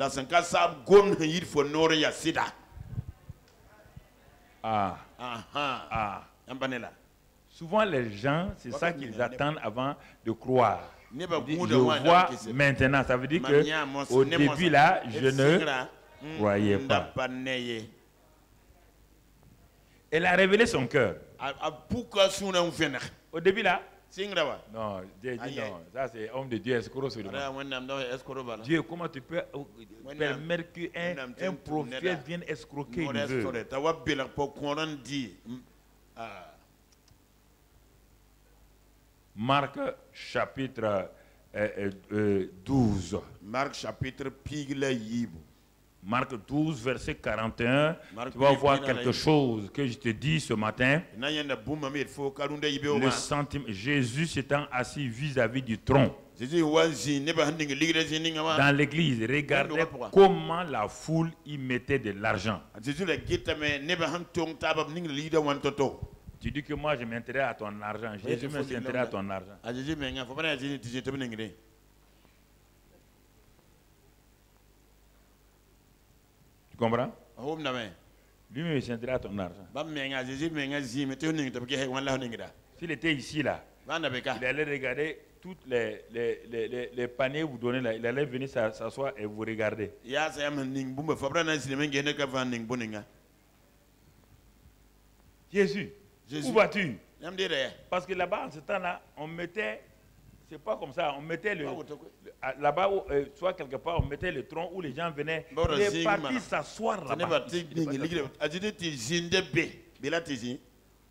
Souvent les gens, c'est ça qu'ils attendent avant de croire. Je vois maintenant, ça veut dire que au début là, je ne croyais pas. Elle a révélé son cœur. Au début là. Non, Dieu dit non. Ça c'est homme de Dieu escroc sur le monde. Dieu, comment tu peux permettre qu'un prophète vienne escroquer une veuve? Marc chapitre 12. Marc chapitre Marc 12, verset 41. Tu vas voir quelque chose que je te dis ce matin. Le sentiment, Jésus s'étant assis vis-à-vis du tronc. Dans l'église, regardez comment la foule y mettait de l'argent. Tu dis que moi je m'intéresse à ton argent. Jésus m'intéresse à ton argent. Tu comprends? Lui-même s'intéresse à ton argent. S'il était ici là, il allait regarder toutes les paniers vous donnez là. Il allait venir s'asseoir et vous regarder. Jésus, où vas-tu? Parce que là-bas, en ce temps-là, on mettait, c'est pas comme ça, on mettait là-bas, soit quelque part, on mettait le tronc où les gens venaient. Les partis s'asseoir là-bas.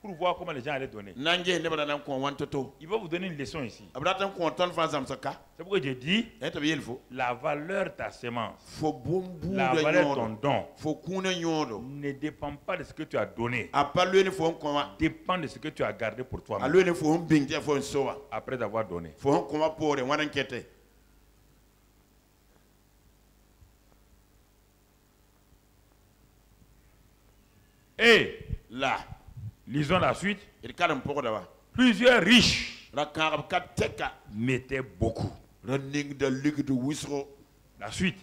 Pour voir comment les gens allaient donner. Il va vous donner une leçon ici. C'est pourquoi je dis la valeur de ta semence, la valeur de ton don ne dépend pas de ce que tu as donné, dépend de ce que tu as gardé pour toi-même après avoir donné. Et là, lisons la suite. Plusieurs riches mettaient beaucoup. La suite.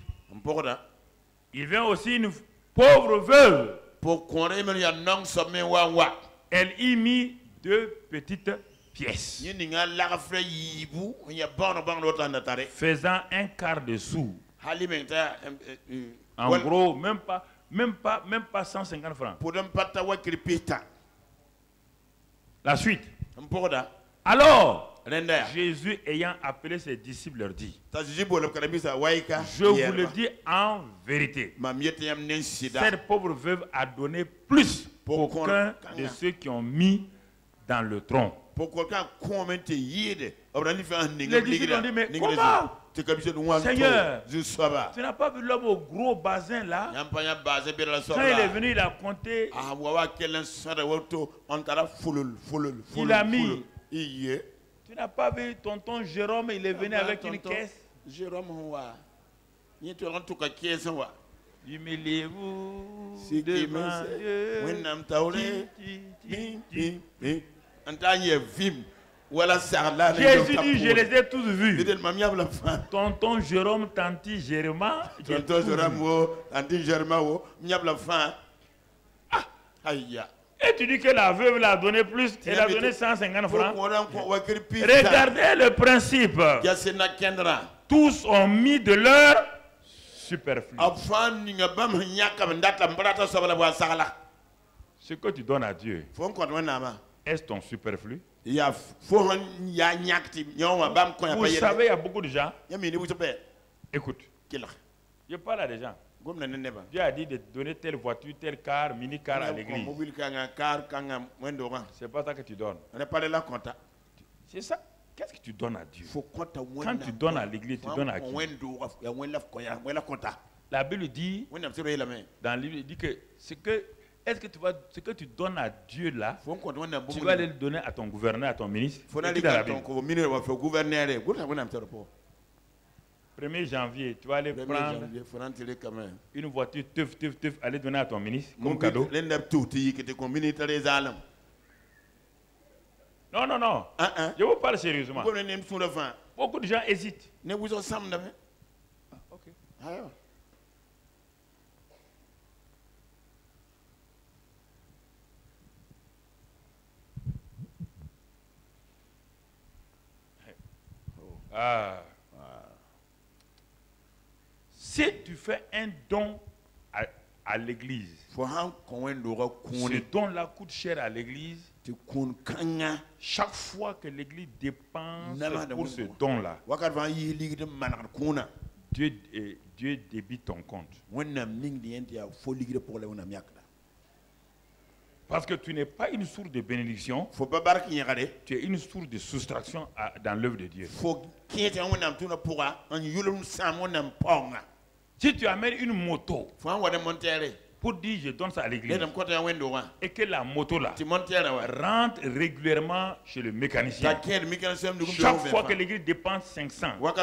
Il vient aussi une pauvre veuve. Elle y mit 2 petites pièces, faisant un quart de sou. En gros, même pas 150 francs. La suite. Alors, Jésus ayant appelé ses disciples leur dit, je vous le dis en vérité, cette pauvre veuve a donné plus qu'aucun de ceux qui ont mis dans le tronc. Les disciples ont dit, mais comment? Seigneur, tu n'as pas vu l'homme au gros basin là? Quand il est venu, il a compté. Il a mis. Tu n'as pas vu tonton Jérôme, il est venu avec une caisse. Humiliez-vous devant Dieu. Jésus dit, je les ai tous vus. Tonton Jérôme, tanti Jéréma. Et tu dis que la veuve l'a donné plus, elle a donné 150 francs. Regardez le principe. Tous ont mis de leur superflu. Ce que tu donnes à Dieu, est-ce ton superflu? Vous savez, il y a beaucoup de gens. Écoute, je parle à des gens. Dieu a dit de donner telle voiture, tel car, mini-car à l'église. C'est pas ça que tu donnes. C'est ça. Qu'est-ce que tu donnes à Dieu? Quand tu donnes à l'église, tu donnes à qui? La Bible dit, dans le livre, il dit que ce que tu donnes à Dieu là, tu vas aller le donner à ton gouverneur, à ton ministre. 1er janvier, tu vas aller prendre une voiture, aller donner à ton ministre comme cadeau. Non, non, non. Je vous parle sérieusement. Beaucoup de gens hésitent. Ok. Si tu fais un don à l'église, ce don-là coûte cher à l'église, Chaque fois que l'église dépense pour ce don-là, Dieu débite ton compte. Parce que tu n'es pas une source de bénédiction, tu es une source de soustraction dans l'œuvre de Dieu. Si tu amènes une moto pour dire je donne ça à l'église et que la moto là rentre régulièrement chez le mécanicien, chaque fois que l'église dépense 500 000,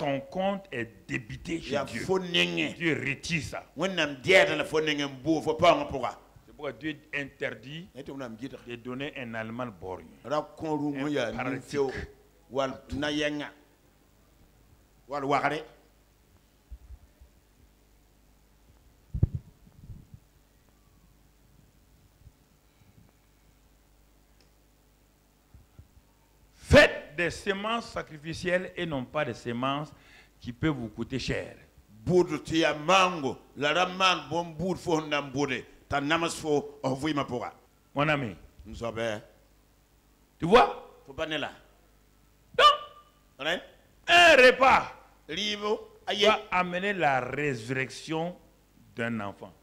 ton compte est débité chez Dieu. Dieu retire ça. C'est pourquoi Dieu interdit de donner un allemand borgne, un paralytique. Faites des semences sacrificielles et non pas des semences qui peuvent vous coûter cher. Mon ami, tu vois? Donc, un repas va amener la résurrection d'un enfant.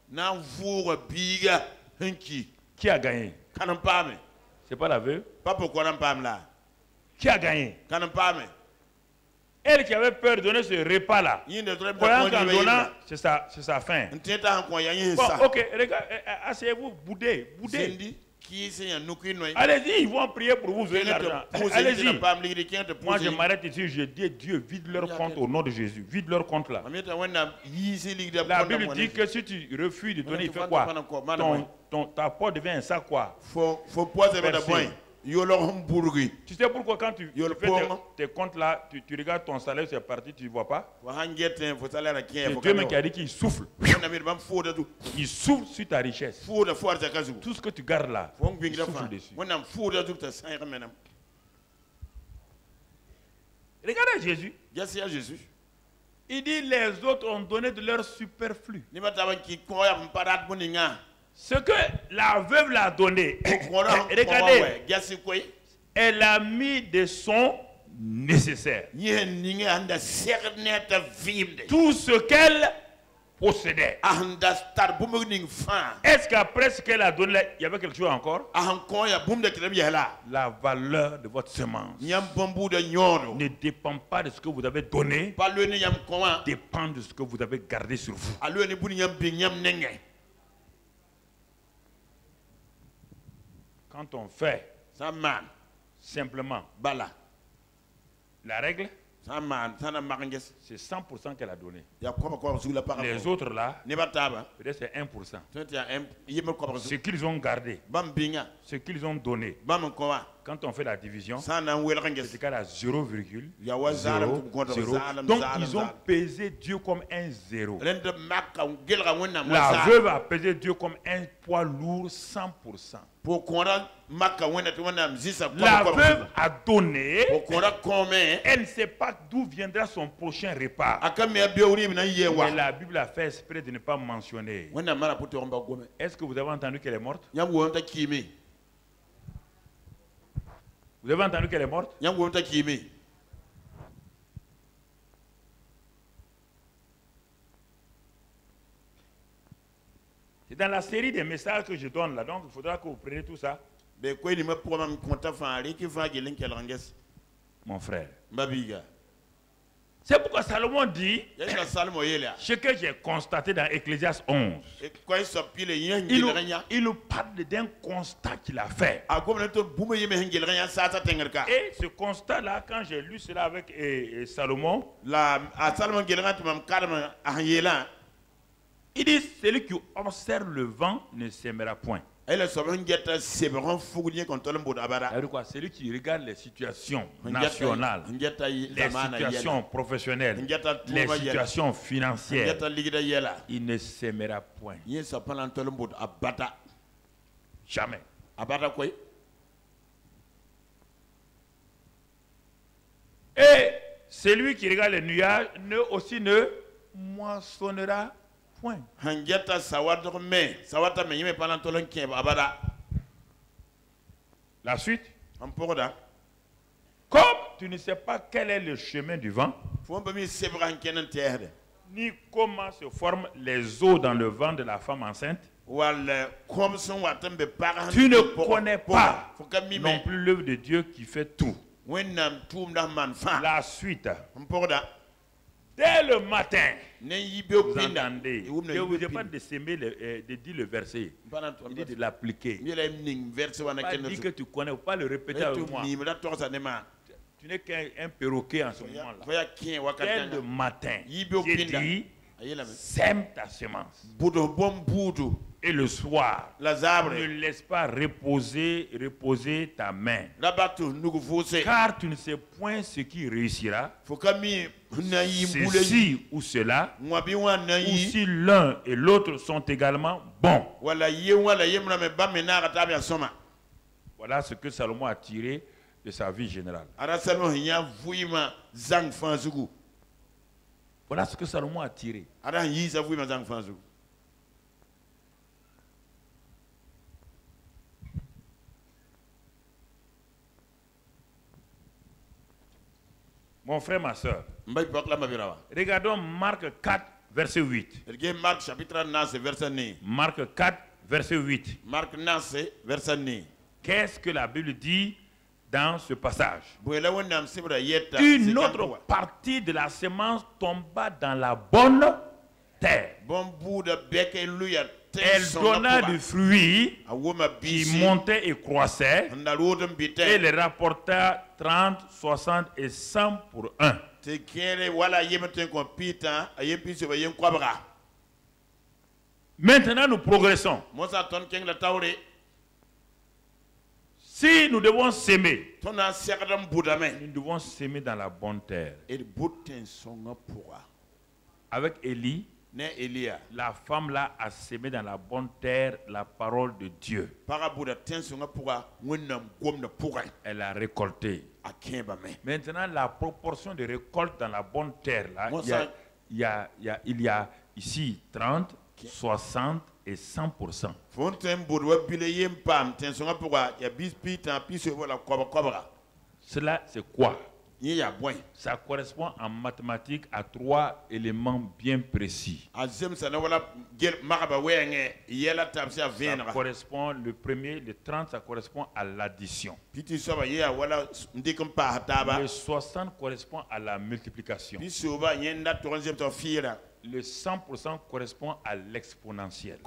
Qui a gagné? C'est pas la veuve? Qui a gagné? Elle qui avait peur de donner ce repas-là, croyant qu'en donnant, c'est sa fin. Bon, ok, regarde, asseyez-vous, boudez. Allez-y, ils vont prier pour vous donner l'argent. Allez-y. Moi, je m'arrête ici, je dis Dieu, vide leur compte au nom de Jésus. Vide leur compte là. La Bible dit que si tu refuses de donner, il fait quoi? Ta porte devient un sac quoi? Tu sais pourquoi quand tu fais tes comptes là, tu regardes ton salaire, c'est parti, tu ne vois pas? C'est Dieu même qui a dit qu'il souffle. Il souffle sur ta richesse. Tout ce que tu gardes là, il souffle dessus. Regardez Jésus. Il dit les autres ont donné de leur superflu. Ce que la veuve l'a donné, regardez, elle a mis de son nécessaire. Tout ce qu'elle possédait. Est-ce qu'après ce qu'elle a donné, il y avait quelque chose encore? La valeur de votre semence ne dépend pas de ce que vous avez donné, dépend de ce que vous avez gardé sur vous. Quand on fait simplement la règle, c'est 100% qu'elle a donné. Les autres là, peut-être c'est 1%. Ce qu'ils ont gardé, ce qu'ils ont donné, quand on fait la division, c'est égal à 0,00. Donc ils ont pesé Dieu comme un zéro. La veuve a pesé Dieu comme un poids lourd 100%. La veuve a donné, elle ne sait pas d'où viendra son prochain repas. Mais la Bible a fait exprès de ne pas mentionner. Est-ce que vous avez entendu qu'elle est morte? Vous avez entendu qu'elle est morte? C'est dans la série des messages que je donne là, donc il faudra que vous preniez tout ça. Mon frère. C'est pourquoi Salomon dit, ce que j'ai constaté dans Ecclésiaste 11, il nous parle d'un constat qu'il a fait. Et ce constat-là, quand j'ai lu cela avec Salomon, il dit, celui qui observe le vent ne s'aimera point. Celui qui regarde les situations nationales, les situations professionnelles, les situations financières, il ne s'aimera point. Jamais. Et celui qui regarde les nuages aussi ne moissonnera point. La suite. Comme tu ne sais pas quel est le chemin du vent, ni comment se forment les os dans le ventre de la femme enceinte, tu ne connais pas non plus l'œuvre de Dieu qui fait tout. La suite. Dès le matin, vous entendez. Je ne vous ai pas de semer, de dire le verset. Il dit de l'appliquer. Pas dire que tu connais, pas le répéter avec moi. Tu n'es qu'un perroquet en ce moment-là. Dès le matin, j'ai dit, sème ta semence. Et le soir, ne laisse pas reposer ta main. Car tu ne sais point ce qui réussira, ceci ou cela, ou si l'un et l'autre sont également bons. Voilà ce que Salomon a tiré de sa vie générale. Voilà ce que Salomon a tiré. Mon frère, ma soeur, regardons Marc 4, verset 8. Marc 4, verset 8. Qu'est-ce que la Bible dit dans ce passage? Une autre partie de la semence tomba dans la bonne terre. Elle donna du fruit qui montait et croissait et les rapporta 30, 60 et 100 pour un. Maintenant, nous progressons. Si nous devons s'aimer, nous devons s'aimer dans la bonne terre. Avec Élie, la femme là a sémé dans la bonne terre la parole de Dieu. Elle a récolté. Maintenant, la proportion de récolte dans la bonne terre là, il y a ici 30, 60 et 100%. Cela, c'est quoi? Ça correspond en mathématiques à 3 éléments bien précis. Ça correspond, le premier, le 30, ça correspond à l'addition. Le 60 correspond à la multiplication. Le 100% correspond à l'exponentiel.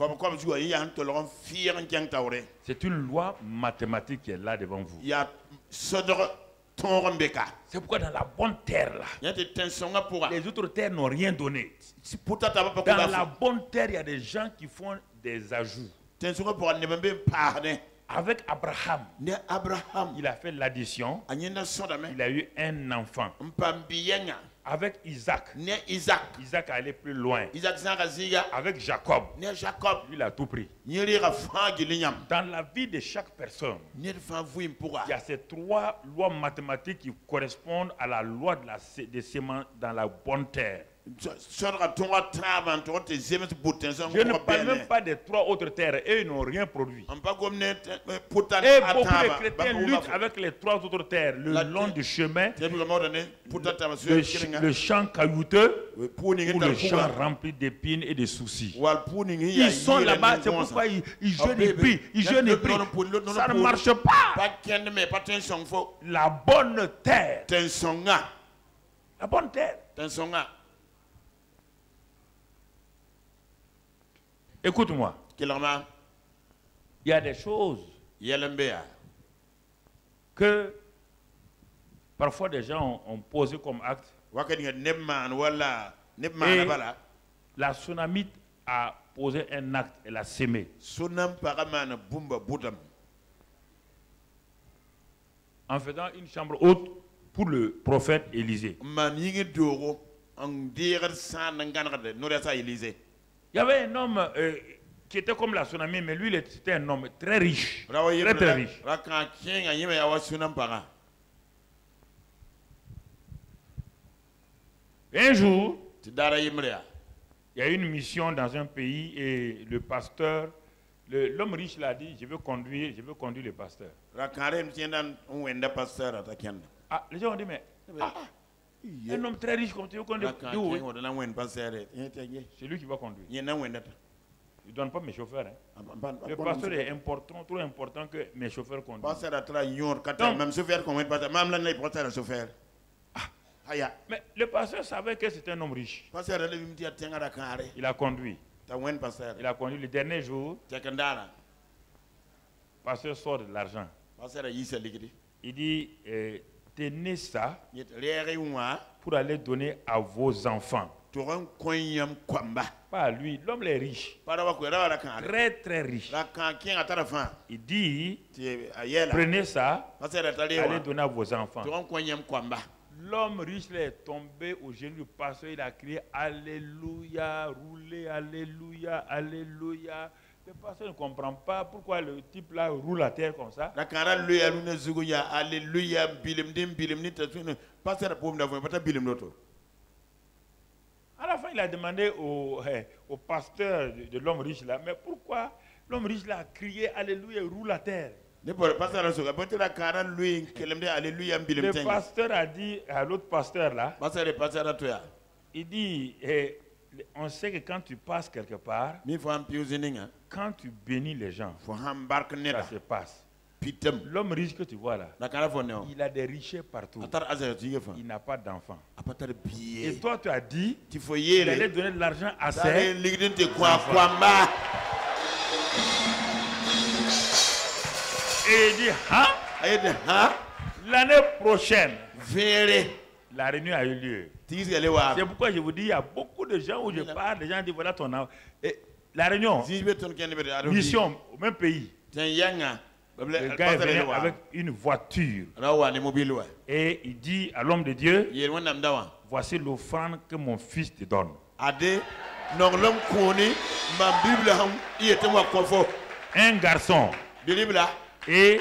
C'est une loi mathématique qui est là devant vous. C'est pourquoi dans la bonne terre là, les autres terres n'ont rien donné. Dans la bonne terre, il y a des gens qui font des ajouts. Avec Abraham, il a fait l'addition. Il a eu un enfant. Avec Isaac, Isaac allait plus loin. Avec Jacob, lui, il a tout pris. Dans la vie de chaque personne, il y a ces 3 lois mathématiques qui correspondent à la loi des semences dans la bonne terre. Je ne parle même pas des 3 autres terres. Eux, ils n'ont rien produit. Et beaucoup de chrétiens luttent avec les 3 autres terres le long du chemin, le champ caillouteux ou le champ rempli d'épines et de soucis. Ils sont là-bas, c'est pourquoi ils jeûnent et prient. Ils jeûnent et prient. Ça ne marche pas. La bonne terre. La bonne terre. Écoute-moi. Il y a des choses que parfois des gens ont posé comme acte. Et la Sunamite a posé un acte, elle a sémé. En faisant une chambre haute pour le prophète Élisée. Il y avait un homme qui était comme la tsunami, mais lui, c'était un homme très riche. Très, très riche. Un jour, il y a eu une mission dans un pays et le pasteur L'homme riche l'a dit, je veux conduire le pasteur. Ah, les gens ont dit, mais un homme très riche comme tu veux conduire. C'est lui qui va conduire. Il ne donne pas mes chauffeurs. Hein. Le pasteur est important, trop important que mes chauffeurs conduisent. Mais le pasteur savait que c'était un homme riche. Il a conduit. Il a conduit le dernier jour. Le pasteur sort de l'argent. Il dit, tenez ça pour aller donner à vos enfants. Pas à lui, l'homme est riche. Très très riche. Il dit, prenez ça, allez donner à vos enfants. L'homme riche est tombé au genou du pasteur, il a crié Alléluia, roulez, Alléluia, Alléluia. Le pasteur ne comprend pas pourquoi le type là roule à terre comme ça. À la fin, il a demandé au pasteur de l'homme riche là, mais pourquoi l'homme riche là a crié Alléluia, roule à terre? Le pasteur a dit à l'autre pasteur là, il dit, on sait que quand tu passes quelque part, quand tu bénis les gens, ça se passe. L'homme riche que tu vois là, il a des richesses partout. Il n'a pas d'enfant. Et toi tu as dit, il allait donner de l'argent à ses enfants. Et il dit, hein? L'année prochaine, la réunion a eu lieu. C'est pourquoi je vous dis, il y a beaucoup de gens où je parle, les gens disent, voilà ton enfant. La réunion, mission au même pays. Le gars est venu avec une voiture. Et il dit à l'homme de Dieu, voici l'offrande que mon fils te donne. Un garçon. Et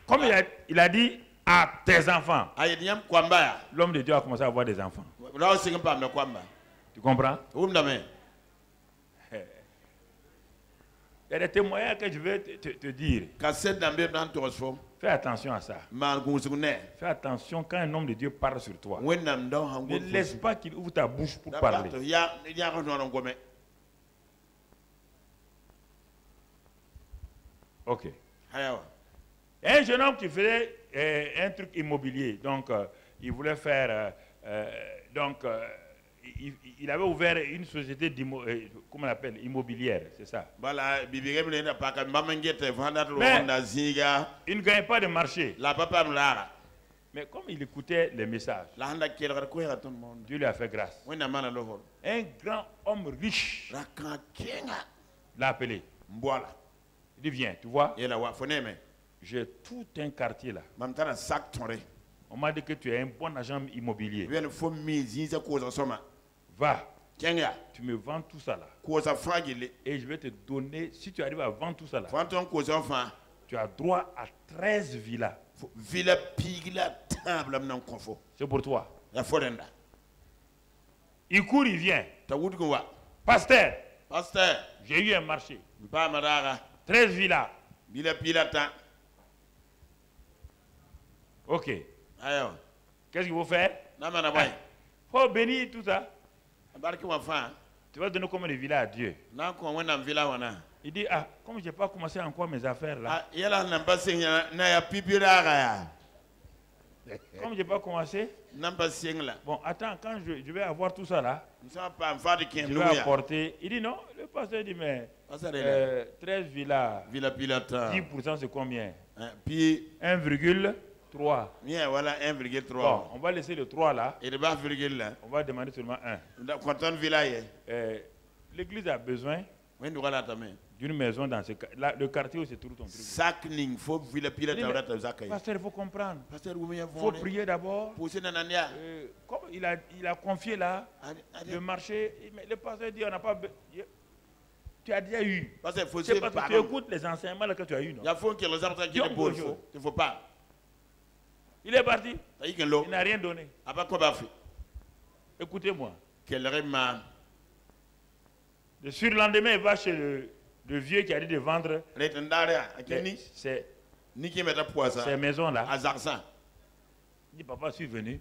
comme il a dit à tes enfants, l'homme de Dieu a commencé à avoir des enfants. Tu comprends? Il y a des témoignages que je vais te dire. Fais attention à ça. Fais attention quand un homme de Dieu parle sur toi. Ne laisse pas qu'il ouvre ta bouche pour parler. Ok. Un jeune homme qui faisait un truc immobilier, donc il voulait faire, il avait ouvert une société comment on appelle, immobilière, c'est ça. Mais il ne gagnait pas de marché. Mais comme il écoutait les messages, Dieu lui a fait grâce. Un grand homme riche l'a appelé. Il dit, viens, tu vois, j'ai tout un quartier là. On m'a dit que tu es un bon agent immobilier. Va, tu me vends tout ça là. Et je vais te donner, si tu arrives à vendre tout ça là, tu as droit à 13 villas. C'est pour toi. Il court, il vient. Pasteur, j'ai eu un marché. 13 villas. Ok. Qu'est-ce qu'il faut faire? Il faut bénir tout ça. Tu vas donner combien de villas à Dieu? Il dit, ah, comme je n'ai pas commencé encore mes affaires là. Comme je n'ai pas commencé. Bon, attends, quand je vais avoir tout ça là, je vais apporter. Il dit non, le pasteur dit, mais 13 villas, 10% c'est combien? 1,3. Voilà 1,3. Bon, on va laisser le 3 là. On va demander seulement 1. L'église a besoin d'une maison dans ce quartier. Le quartier où se trouve ton truc. Pasteur, il faut comprendre. Il faut prier d'abord. Comme il a confié là, le marché, le pasteur dit on n'a pas. Tu as déjà eu. C'est parce que tu écoutes les enseignements là que tu as eu. Non? Il ne faut pas. Il est parti. Il n'a rien donné. Écoutez-moi. Le surlendemain, il va chez Le vieux qui a dit de vendre ces maisons-là. Il dit, papa, je suis venu.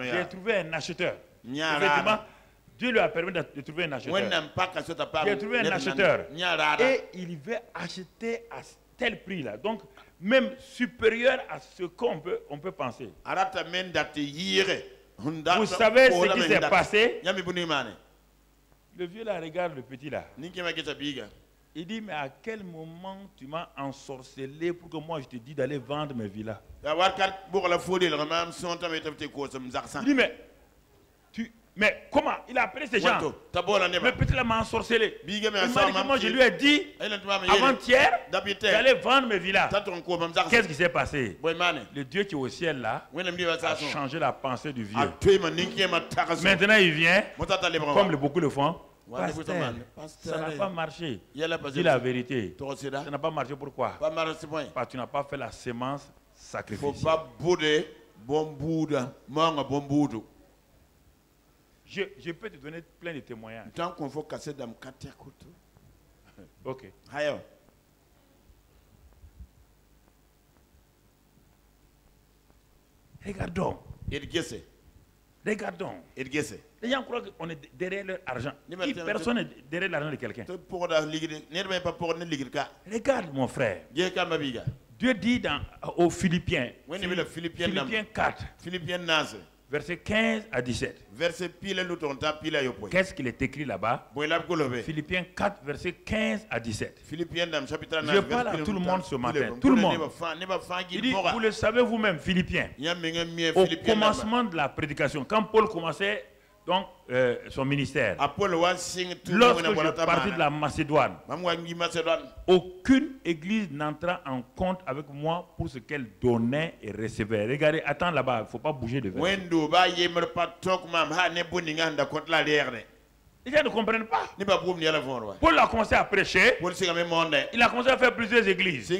J'ai trouvé un acheteur. Effectivement, Dieu lui a permis de trouver un acheteur. J'ai trouvé un acheteur. Et il veut acheter à tel prix là. Donc, même supérieur à ce qu'on peut penser. Vous savez ce qui s'est passé? Le vieux là regarde le petit là. Il dit, mais à quel moment tu m'as ensorcelé pour que moi je te dise d'aller vendre mes villas? Il dit, mais comment? Il a appelé ces gens. Le petit là m'a ensorcelé. Il m'a dit que moi je lui ai dit avant-hier d'aller vendre mes villas. Qu'est-ce qui s'est passé? Le Dieu qui est au ciel là a changé la pensée du vieux. Maintenant il vient, comme beaucoup le font. Pasteur, ça n'a pas marché. Dis la vérité. Ça n'a pas marché, pourquoi? Parce que tu n'as pas fait la sémence sacrificielle. Je peux te donner plein de témoignages. Ok. Regardons. Regardons. Les gens croient qu'on est derrière leur argent. Personne n'est derrière l'argent de quelqu'un. Regarde mon frère. Dieu dit aux Philippiens, Philippiens 4, verset 15 à 17. Qu'est-ce qu'il est écrit là-bas? Philippiens 4, verset 15 à 17. Je parle à tout le monde ce matin. Tout le monde. Il dit, vous le savez vous-même, Philippiens. Au commencement de la prédication, quand Paul commençait donc son ministère, lorsque je partis de la Macédoine, aucune église n'entra en compte avec moi pour ce qu'elle donnait et recevait. Regardez, attends là-bas, il ne faut pas bouger de verset. Les gens ne comprennent pas. Paul a commencé à prêcher. Il a commencé à faire plusieurs églises.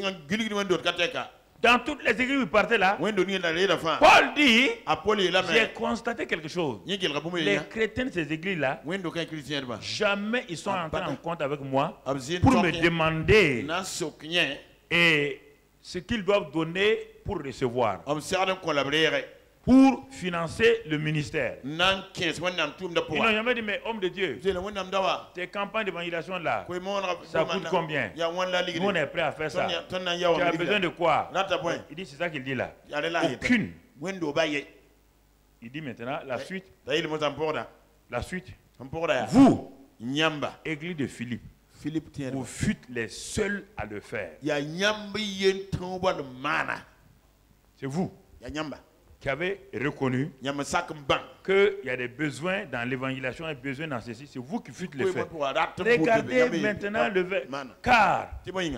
Dans toutes les églises où il partait là, Paul dit, j'ai constaté quelque chose. Les chrétiens de ces églises-là, jamais ils sont entrés en compte avec moi pour me demander et ce qu'ils doivent donner pour recevoir, pour financer le ministère. Ils n'ont jamais dit, mais homme de Dieu, tes campagnes d'évangélisation là, ça coûte combien? Nous on est prêt à faire ça. Tu as besoin de quoi? Il dit, c'est ça qu'il dit là. Aucune. Il dit maintenant la suite. La suite. Vous, église de Philippe, vous fûtes les seuls à le faire. C'est vous qui avez reconnu qu'il y a des besoins dans l'évangélisation et des besoins dans ceci. C'est vous qui fûtes le faire. Regardez maintenant le verset. Car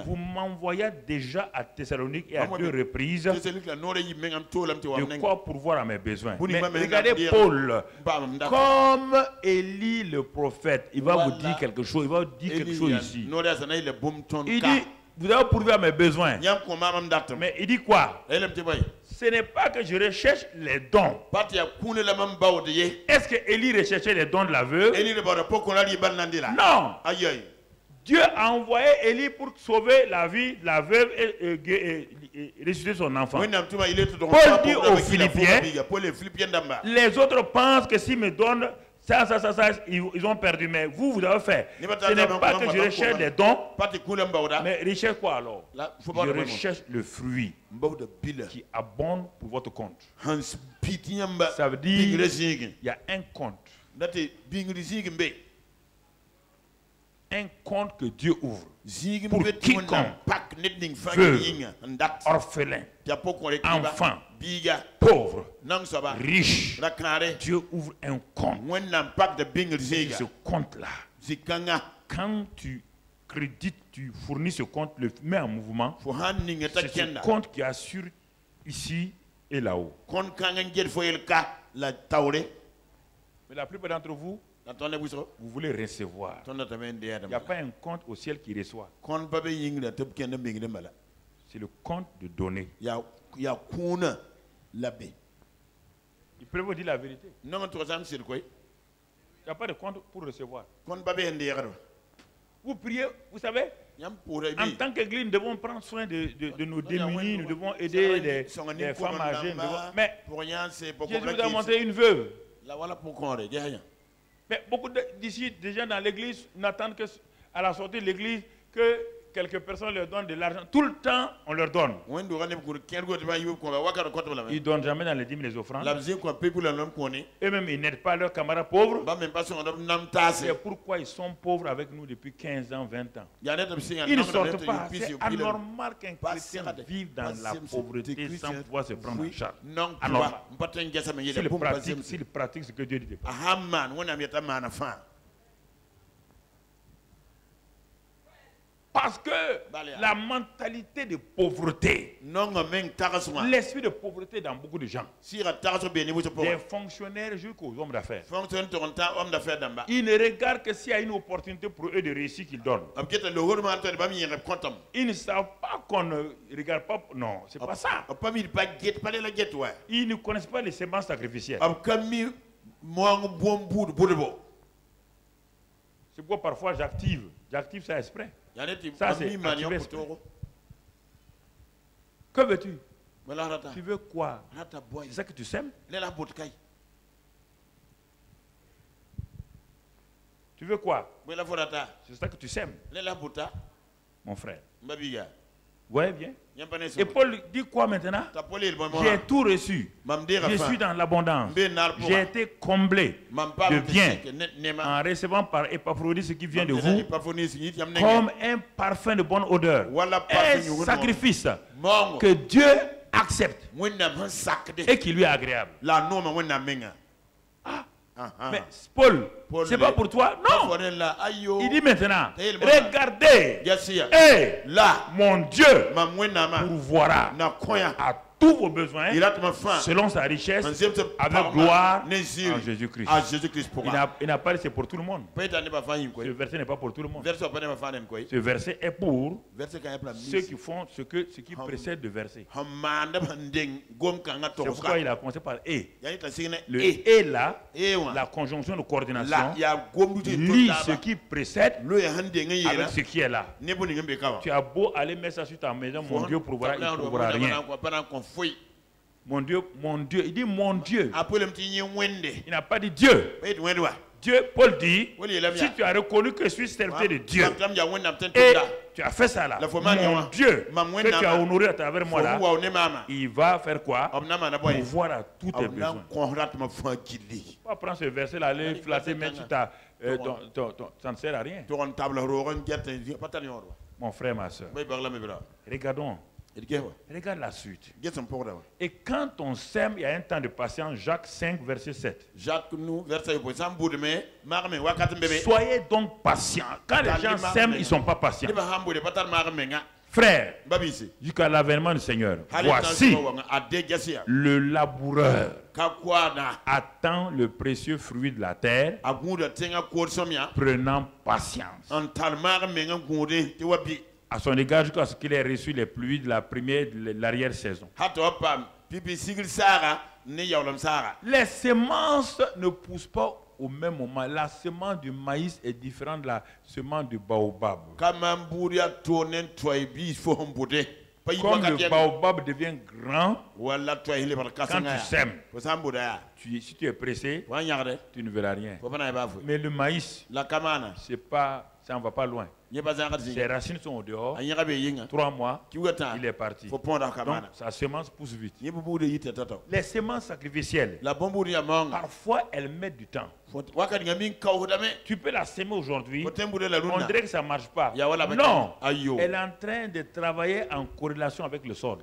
vous m'envoyez déjà à Thessalonique et à 2 reprises de quoi pourvoir à mes besoins. Mais regardez Paul, comme Élie le prophète, il va vous dire quelque chose. Il va vous dire quelque chose ici. Il dit, vous avez pourvu à mes besoins. Mais il dit quoi? Ce n'est pas que je recherche les dons. Est-ce que Élie recherchait les dons de la veuve? Non. Dieu a envoyé Élie pour sauver la vie de la veuve et ressusciter son enfant. Paul dit aux Philippiens, les autres pensent que s'ils me donnent ça, ils ont perdu. Mais vous avez fait. Ce n'est pas que je recherche les dons. Mais recherche quoi alors? Je recherche le fruit qui abonde pour votre compte. Ça veut dire il y a un compte. Un compte que Dieu ouvre pour quiconque veut, orphelin, enfant, pauvre, riche. Dieu ouvre un compte. Et ce compte-là, quand tu crédites, tu fournis ce compte, le mets en mouvement, c'est ce compte qui assure ici et là-haut. Mais la plupart d'entre vous, vous voulez recevoir. Il n'y a pas un compte au ciel qui reçoit. C'est le compte de donner. Il peut vous dire la vérité. Il n'y a pas de compte pour recevoir. Vous priez, vous savez, en tant qu'église, nous devons prendre soin de nos démunis, nous devons aider les femmes âgées. Mais Jésus nous a montré une veuve. Mais beaucoup d'ici, déjà dans l'église, n'attendent qu'à la sortie de l'église que quelques personnes leur donnent de l'argent. Tout le temps, on leur donne. Ils ne donnent jamais dans les dîmes les offrandes. Eux-mêmes, ils n'aident pas leurs camarades pauvres. C'est pourquoi ils sont pauvres avec nous depuis 15 ans, 20 ans. Ils ne sortent pas. C'est anormal qu'un chrétien vive dans la pauvreté sans pouvoir se prendre en charge. Anormal. S'il pratique ce que Dieu dit. Parce que la mentalité de pauvreté, l'esprit de pauvreté dans beaucoup de gens, des fonctionnaires jusqu'aux hommes d'affaires, ils ne regardent que s'il y a une opportunité pour eux de réussir qu'ils donnent. Ils ne savent pas qu'on ne regarde pas. Non, c'est pas ça. Ils ne connaissent pas les semences sacrificielles. C'est pourquoi parfois j'active ça exprès. Ça, c'est activer exprès. Que veux-tu? Tu veux quoi? C'est ça que tu sèmes? Tu veux quoi? C'est ça que tu sèmes? Mon frère. Ouais, bien. Et Paul dit quoi maintenant? J'ai tout reçu. Je suis dans l'abondance. J'ai été comblé de bien en recevant par Épaphrodite ce qui vient de vous comme un parfum de bonne odeur. Un sacrifice que Dieu accepte et qui lui est agréable. Mais Paul, c'est pas pour toi? Non. Il dit maintenant, regardez, et là, mon Dieu pourvoira à tous vos besoins selon sa richesse avec gloire en Jésus-Christ. Il n'a pas dit c'est pour tout le monde. Ce verset n'est pas pour tout le monde. Ce verset est pour ceux qui font ce qui précède le verset. C'est pourquoi il a commencé par et. Le et là, la conjonction de coordination, lit ce qui précède avec ce qui est là. Tu as beau aller mettre ça sur ta maison, mon Dieu pourvoira, il ne pourvoira rien. Mon Dieu, il dit mon Dieu. Il n'a pas dit Dieu. Dieu, Paul dit, si tu as reconnu que je suis serviteur de Dieu, et tu as fait ça là, mon Dieu, que tu as honoré à travers moi là, il va faire quoi? Pourvoir à tous tes besoins. Pas prendre ce verset là, aller flatter, mettre sur ta... ça ne sert à rien. Mon frère, ma soeur, regardons. Regarde la suite. Et quand on sème, il y a un temps de patience. Jacques 5, verset 7. Soyez donc patients. Quand les gens sèment, ils ne sont pas patients. Frère, jusqu'à l'avènement du Seigneur, voici le laboureur attend le précieux fruit de la terre, prenant patience. À son égard, jusqu'à ce qu'il ait reçu les pluies de la première de l'arrière-saison. Les semences ne poussent pas au même moment. La semence du maïs est différente de la semence du baobab. Comme le baobab devient grand, quand tu sèmes, si tu es pressé, tu ne verras rien. Mais le maïs, ça ne va pas loin. Ses racines sont au dehors. 3 mois, il est parti. Donc, sa semence pousse vite. Les semences sacrificielles, parfois, elles mettent du temps. Tu peux la semer aujourd'hui, on dirait que ça ne marche pas. Non, elle est en train de travailler en corrélation avec le sol.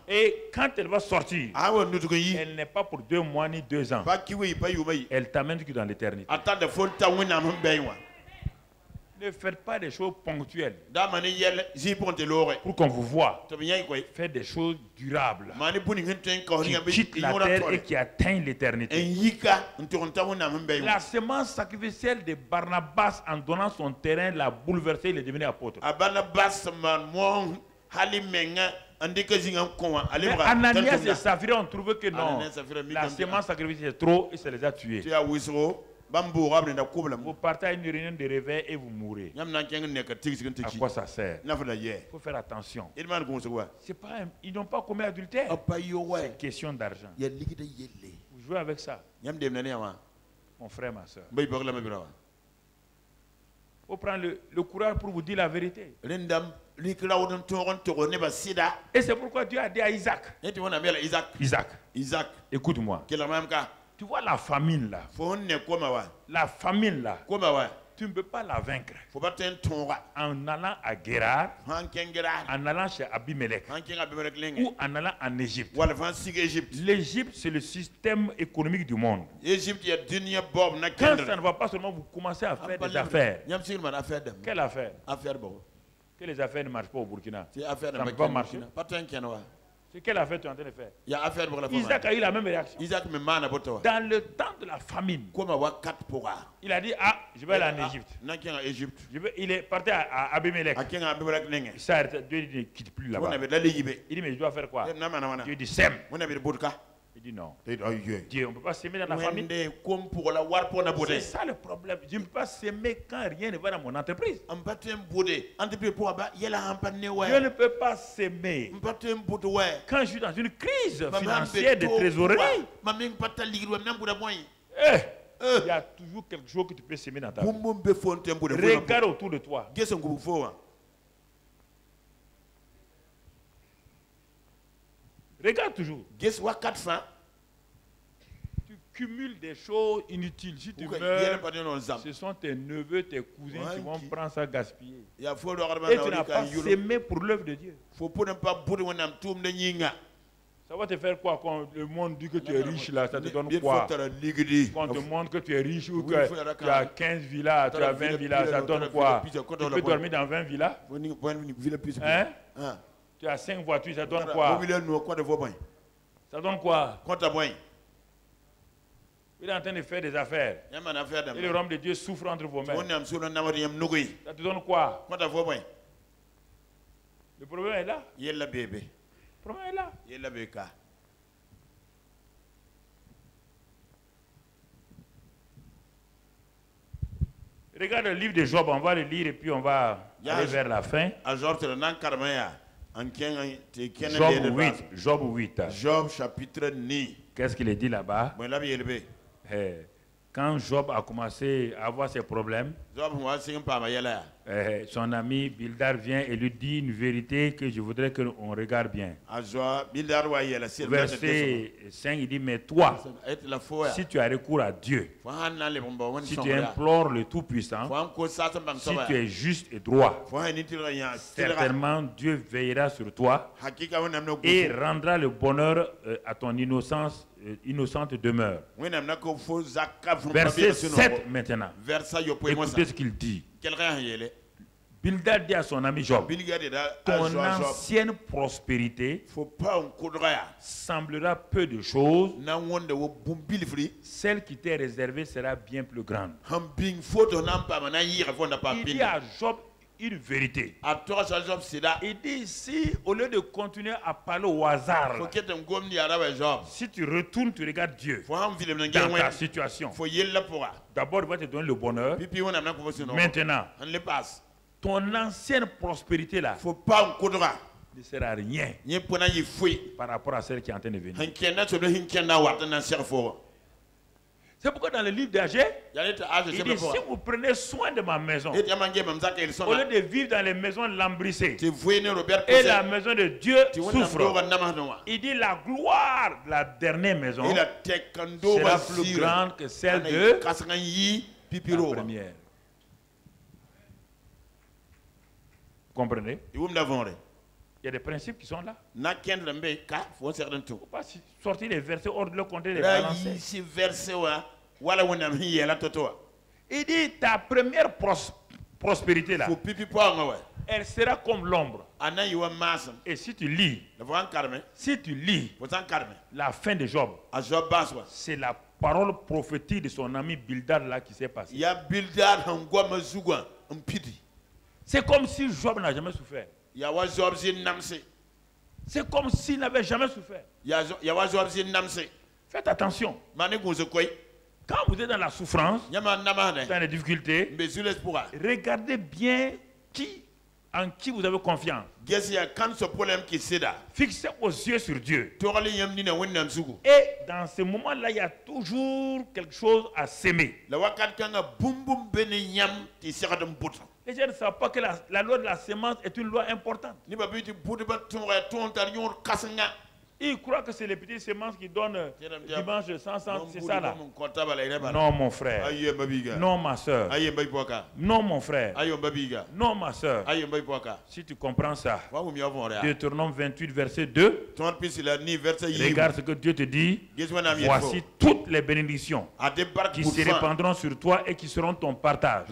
Et quand elle va sortir, elle n'est pas pour 2 mois ni 2 ans. Elle t'amène dans l'éternité. Ne faites pas des choses ponctuelles pour qu'on vous voie. Faites des choses durables qui quittent la terre et qui atteignent l'éternité. La semence sacrificielle de Barnabas, en donnant son terrain, l'a bouleversé, il est devenu apôtre. Mais Ananias et Saphira ont trouvé que non, la semence sacrificielle est trop et ça les a tués. Vous partez à une réunion de réveil et vous mourrez. À quoi ça sert? Il faut faire attention. Ils n'ont pas commis adultère. C'est question d'argent. Vous jouez avec ça. Mon frère, ma soeur. Il faut prendre le courage pour vous dire la vérité. Et c'est pourquoi Dieu a dit à Isaac. Isaac, écoute-moi. Tu vois la famine là. La famine là. Tu ne peux pas la vaincre en allant à Guérar, en allant chez Abimelech ou en allant en Égypte. L'Égypte, c'est le système économique du monde. Quand ça ne va pas seulement, vous commencez à faire des affaires. Quelle affaire? Que les affaires ne marchent pas au Burkina. Ça ne peut pas marcher. C'est quelle affaire tu es en train de faire? Isaac a eu la même réaction. Dans le temps de la famine, il a dit, ah, je vais aller en Égypte. Il est parti à Abimelech. Il s'est arrêté, Dieu ne quitte plus là-bas. Il dit, mais je dois faire quoi? Dieu dit, sème. Il dit non. Dieu, on ne peut pas s'aimer dans la famille. C'est ça le problème. Je ne peux pas s'aimer quand rien ne va dans mon entreprise. Je ne peux pas s'aimer quand je suis dans une crise financière de trésorerie. Il y a toujours quelque chose que tu peux s'aimer dans ta vie. Regarde autour de toi. Regarde toujours. Tu cumules des choses inutiles. Si tu meurs, ce sont tes neveux, tes cousins qui vont prendre ça gaspiller. Et tu n'as pas s'aimer pour l'œuvre de Dieu. Ça va te faire quoi quand le monde dit que tu es riche là? Ça te donne quoi? Quand on te montre que tu es riche ou que tu as 15 villas, tu as 20 villas, ça donne quoi? Tu peux dormir dans 20 villas? Hein? Tu as 5 voitures, ça donne quoi? Ça donne quoi? Il est en train de faire des affaires. Et le royaume de Dieu souffre entre vos mains. Ça te donne quoi? Le problème est là. Le problème est là. Regarde le livre de Job, on va le lire et puis on va aller vers la fin. Job 8. Job chapitre 9. Qu'est-ce qu'il est dit là-bas? Quand Job a commencé à avoir ses problèmes, son ami Bildad vient et lui dit une vérité que je voudrais qu'on regarde bien. Verset 5, il dit, mais toi, si tu as recours à Dieu, si tu implores le Tout-Puissant, si tu es juste et droit, certainement Dieu veillera sur toi et rendra le bonheur à ton innocente demeure. Verset 7 maintenant. Écoutez ce qu'il dit. Bildad dit à son ami Job, ton ancienne prospérité semblera peu de choses, celle qui t'est réservée sera bien plus grande. Il dit à Job une vérité. Il dit ici, au lieu de continuer à parler au hasard, si tu retournes, tu regardes Dieu dans ta situation. D'abord, il va te donner le bonheur. Maintenant, ton ancienne prospérité là ne sert à rien par rapport à celle qui est en train de venir. C'est pourquoi dans le livre d'Agé, il dit, si vous prenez soin de ma maison, au lieu de vivre dans les maisons lambrissées, et la maison de Dieu souffre, il dit, la gloire de la dernière maison sera plus grande que celle de la première. Vous comprenez? Il y a des principes qui sont là. Il ne faut pas sortir les versets hors de leur contexte et les balancer. Il dit ta première prospérité là, elle sera comme l'ombre. Et si tu lis la fin de Job, c'est la parole prophétique de son ami Bildad là qui s'est passée. C'est comme si Job n'a jamais souffert. C'est comme s'il n'avait jamais souffert. Faites attention. Quand vous êtes dans la souffrance, dans les difficultés, regardez bien en qui vous avez confiance. Fixez vos yeux sur Dieu. Et dans ce moment-là, il y a toujours quelque chose à s'aimer. Les gens ne savent pas que la loi de la semence est une loi importante. Ils croient que c'est les petites semences qui donnent dimanche 100, c'est ça là. Non mon frère. Non ma soeur. Non mon frère. Non ma soeur. Si tu comprends ça, Deutéronome 28 verset 2, regarde ce que Dieu te dit. Voici toutes les bénédictions qui se répandront sur toi et qui seront ton partage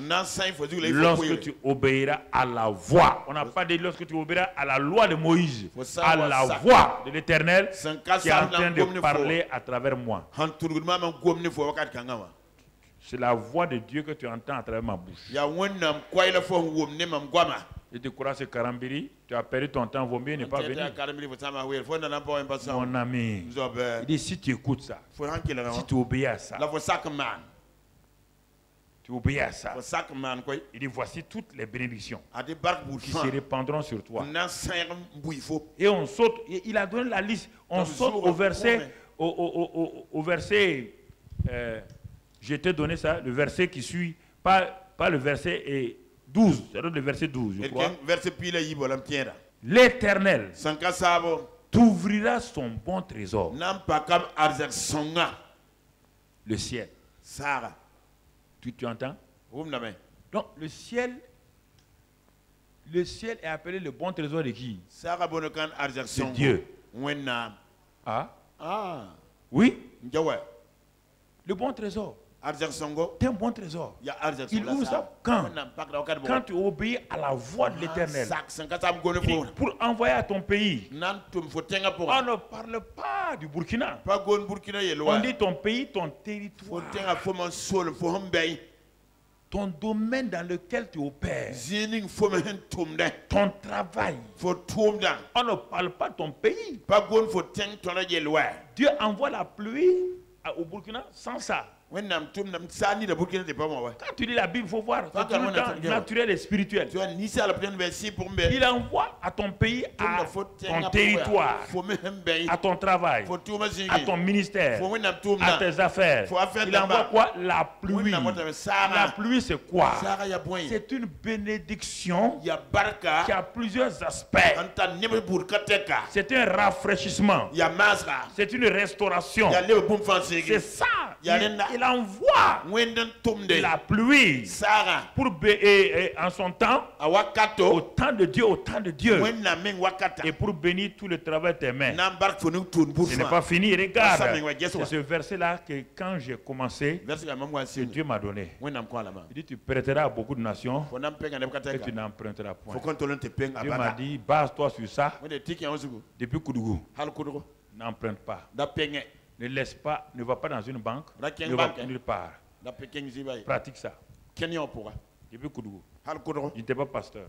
lorsque tu obéiras à la voix. On n'a pas dit lorsque tu obéiras à la loi de Moïse, à la voix de l'Éternel qui est en train de parler à travers moi. C'est la voix de Dieu que tu entends à travers ma bouche. Et tu crois ce Karambiri, tu as perdu ton temps, vaut mieux ne pas venir. Mon ami, il dit si tu écoutes ça, si tu obéis à ça, tu obéis à ça. Il dit voici toutes les bénédictions qui se répandront sur toi. Et on saute, il a donné la liste, on saute au verset, au verset, je t'ai donné ça, le verset qui suit, pas le verset 12, c'est le verset 12, je crois. L'Éternel t'ouvrira son bon trésor, le ciel. Tu entends? Donc le ciel est appelé le bon trésor de qui? C'est Dieu. Oui. Le bon trésor. C'est un bon trésor. Il ouvre ça quand tu obéis à la voix de l'Éternel. Pour envoyer à ton pays. On ne parle pas du Burkina. On dit ton pays, ton territoire. Ton domaine dans lequel tu opères. Ton travail. On ne parle pas de ton pays. Dieu envoie la pluie au Burkina sans ça. Quand tu lis la Bible, il faut voir c'est tout le temps naturel et spirituel. Il envoie à ton pays, à ton territoire, à ton travail, à ton ministère, à tes affaires. Il envoie quoi? La pluie. La pluie, c'est quoi? C'est une bénédiction qui a plusieurs aspects. C'est un rafraîchissement. C'est une restauration. C'est ça. Il envoie la pluie pour en son temps, au temps de Dieu, et pour bénir tout le travail de tes mains. Ce n'est pas fini, regarde. C'est ce verset-là que quand j'ai commencé, que Dieu m'a donné. Il dit tu prêteras à beaucoup de nations et tu n'emprunteras point. Dieu m'a dit base-toi sur ça depuis Koudougou. N'emprunte pas. Ne laisse pas, ne va pas dans une banque, ne va nulle part. Pratique ça. Depuis Koudougou. Il n'était pas pasteur.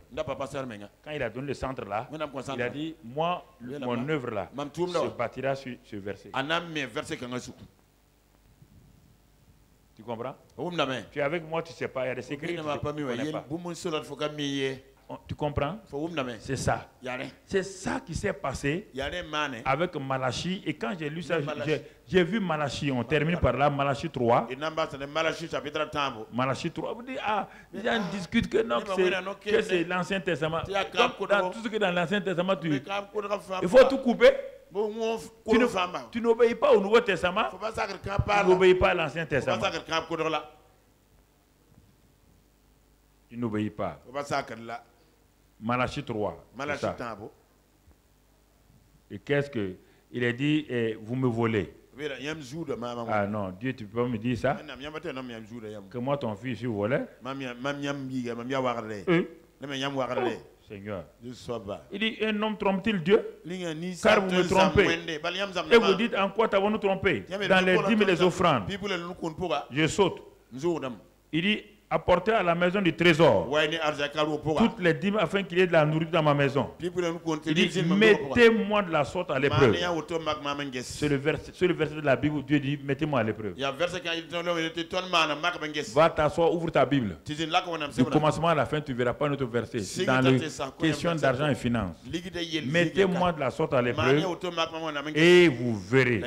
Quand il a donné le centre là, il a dit, moi, mon œuvre là, se bâtira sur ce verset. Tu comprends? Tu es avec moi, tu ne sais pas, il y a des secrets que tu ne connais pas. Tu comprends? C'est ça. C'est ça qui s'est passé avec Malachie. Et quand j'ai lu ça, j'ai vu Malachie. On termine par là, Malachie 3. Malachie 3. Vous dites, les gens discutent que non, que c'est l'Ancien Testament. Donc, dans tout ce qui est dans l'Ancien Testament, il faut tout couper. Tu n'obéis pas au Nouveau Testament. Tu n'obéis pas à l'Ancien Testament. Tu n'obéis pas. Malachie 3. Et qu'est-ce que il a dit? Vous me volez. Ah non, Dieu, tu peux pas me dire ça? Que moi, ton fils, je volais? Seigneur. Il dit, un homme trompe-t-il Dieu? Car vous me trompez. Et vous dites, en quoi t'avons-nous trompé? Dans les dîmes et les offrandes. Je saute. Il dit, apportez à la maison du trésor toutes les dîmes afin qu'il y ait de la nourriture dans ma maison. Il dit, mettez-moi de la sorte à l'épreuve. C'est le verset de la Bible où Dieu dit, mettez-moi à l'épreuve. Va t'asseoir, ouvre ta Bible. Du commencement à la fin, tu ne verras pas notre verset. Dans les questions d'argent et finances. Mettez-moi de la sorte à l'épreuve et vous verrez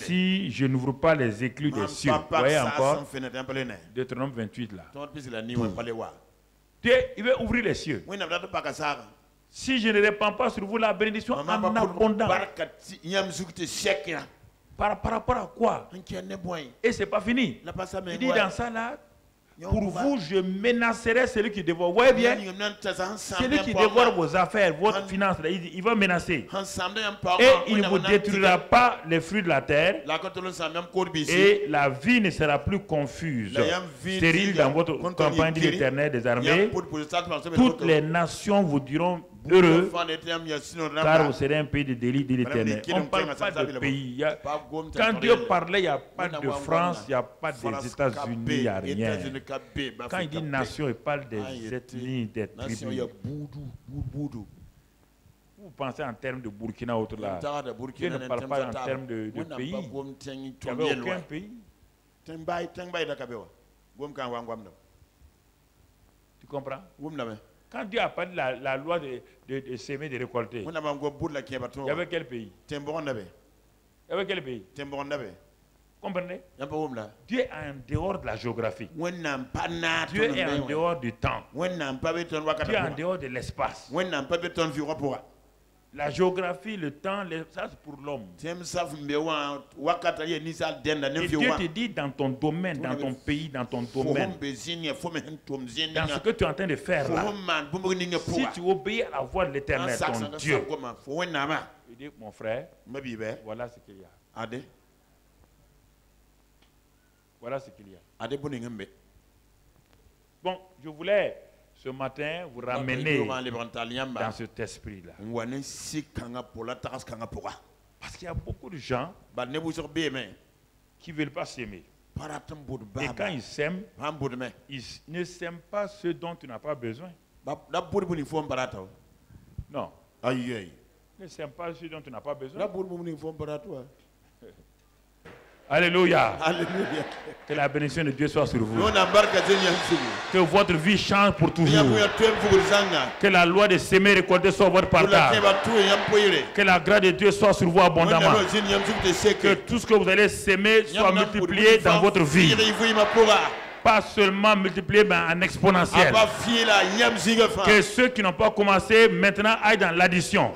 si je n'ouvre pas les éclus des cieux. Vous voyez encore Deutéronome 28 là. Dieu, il veut ouvrir les cieux. Si je ne répands pas sur vous la bénédiction en abondance. Par rapport à quoi? Et c'est pas fini. Il dit dans ça là, pour vous, je menacerai celui qui dévore. Vous voyez bien? Celui qui dévore vos affaires, votre finance, il va menacer. Et il ne vous détruira pas les fruits de la terre. Et la vie ne sera plus confuse. Stérile dans votre campagne de l'Éternel des armées. Toutes les nations vous diront heureux, car vous serez un pays de délit de l'Éternel. On ne parle pas de pays. Quand Dieu parlait, il n'y a pas de France, il n'y a pas des États-Unis, il n'y a rien. Quand il dit nation, il parle des ethnies, des tribus. Vous pensez en termes de Burkina ou autre là. Dieu ne parle pas en termes de pays. Il n'y avait aucun pays. Tu comprends? Quand Dieu a parlé de la loi de s'aimer et de récolter, il y avait quel pays? Il y avait quel pays? Comprenez? Dieu est en dehors de la géographie. Dieu est en dehors du temps. Dieu est en dehors de l'espace. La géographie, le temps, ça c'est pour l'homme. Et Dieu te dit dans ton domaine, dans ton pays, dans ton domaine, dans ce que tu es en train de faire là, si tu obéis à la voix de l'Éternel, ton Dieu, il dit, mon frère, voilà ce qu'il y a. Voilà ce qu'il y a. Bon, je voulais ce matin vous ramener dans cet esprit-là. Parce qu'il y a beaucoup de gens qui ne veulent pas s'aimer. Et quand ils s'aiment, ils ne s'aiment pas ceux dont tu n'as pas besoin. Non. Ne s'aime pas ceux dont tu n'as pas besoin. Alléluia. Alléluia. Que la bénédiction de Dieu soit sur vous. Que votre vie change pour toujours. Que la loi de s'aimer et récolter soit votre partage. Que la grâce de Dieu soit sur vous abondamment. Que tout ce que vous allez s'aimer soit multiplié dans votre vie. Pas seulement multiplié, mais en exponentiel. Que ceux qui n'ont pas commencé maintenant aillent dans l'addition.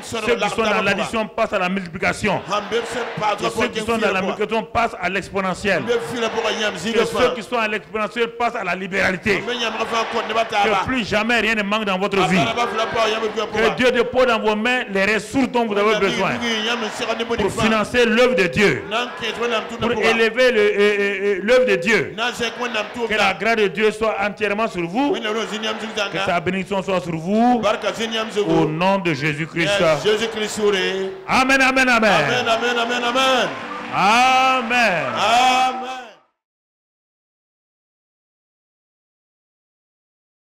Ceux qui sont dans l'addition passent à la multiplication. Que ceux qui sont dans la multiplication passent à l'exponentiel. Que ceux qui sont à l'exponentiel passent à la libéralité. Que plus jamais rien ne manque dans votre vie. Que Dieu dépose dans vos mains les ressources dont vous avez besoin pour financer l'œuvre de Dieu, pour élever l'œuvre de Dieu. Que la grâce de Dieu soit entièrement sur vous. Que sa bénédiction soit sur vous. Au nom de Jésus-Christ. Amen, amen, amen. Amen, amen, amen, amen. Amen. Amen.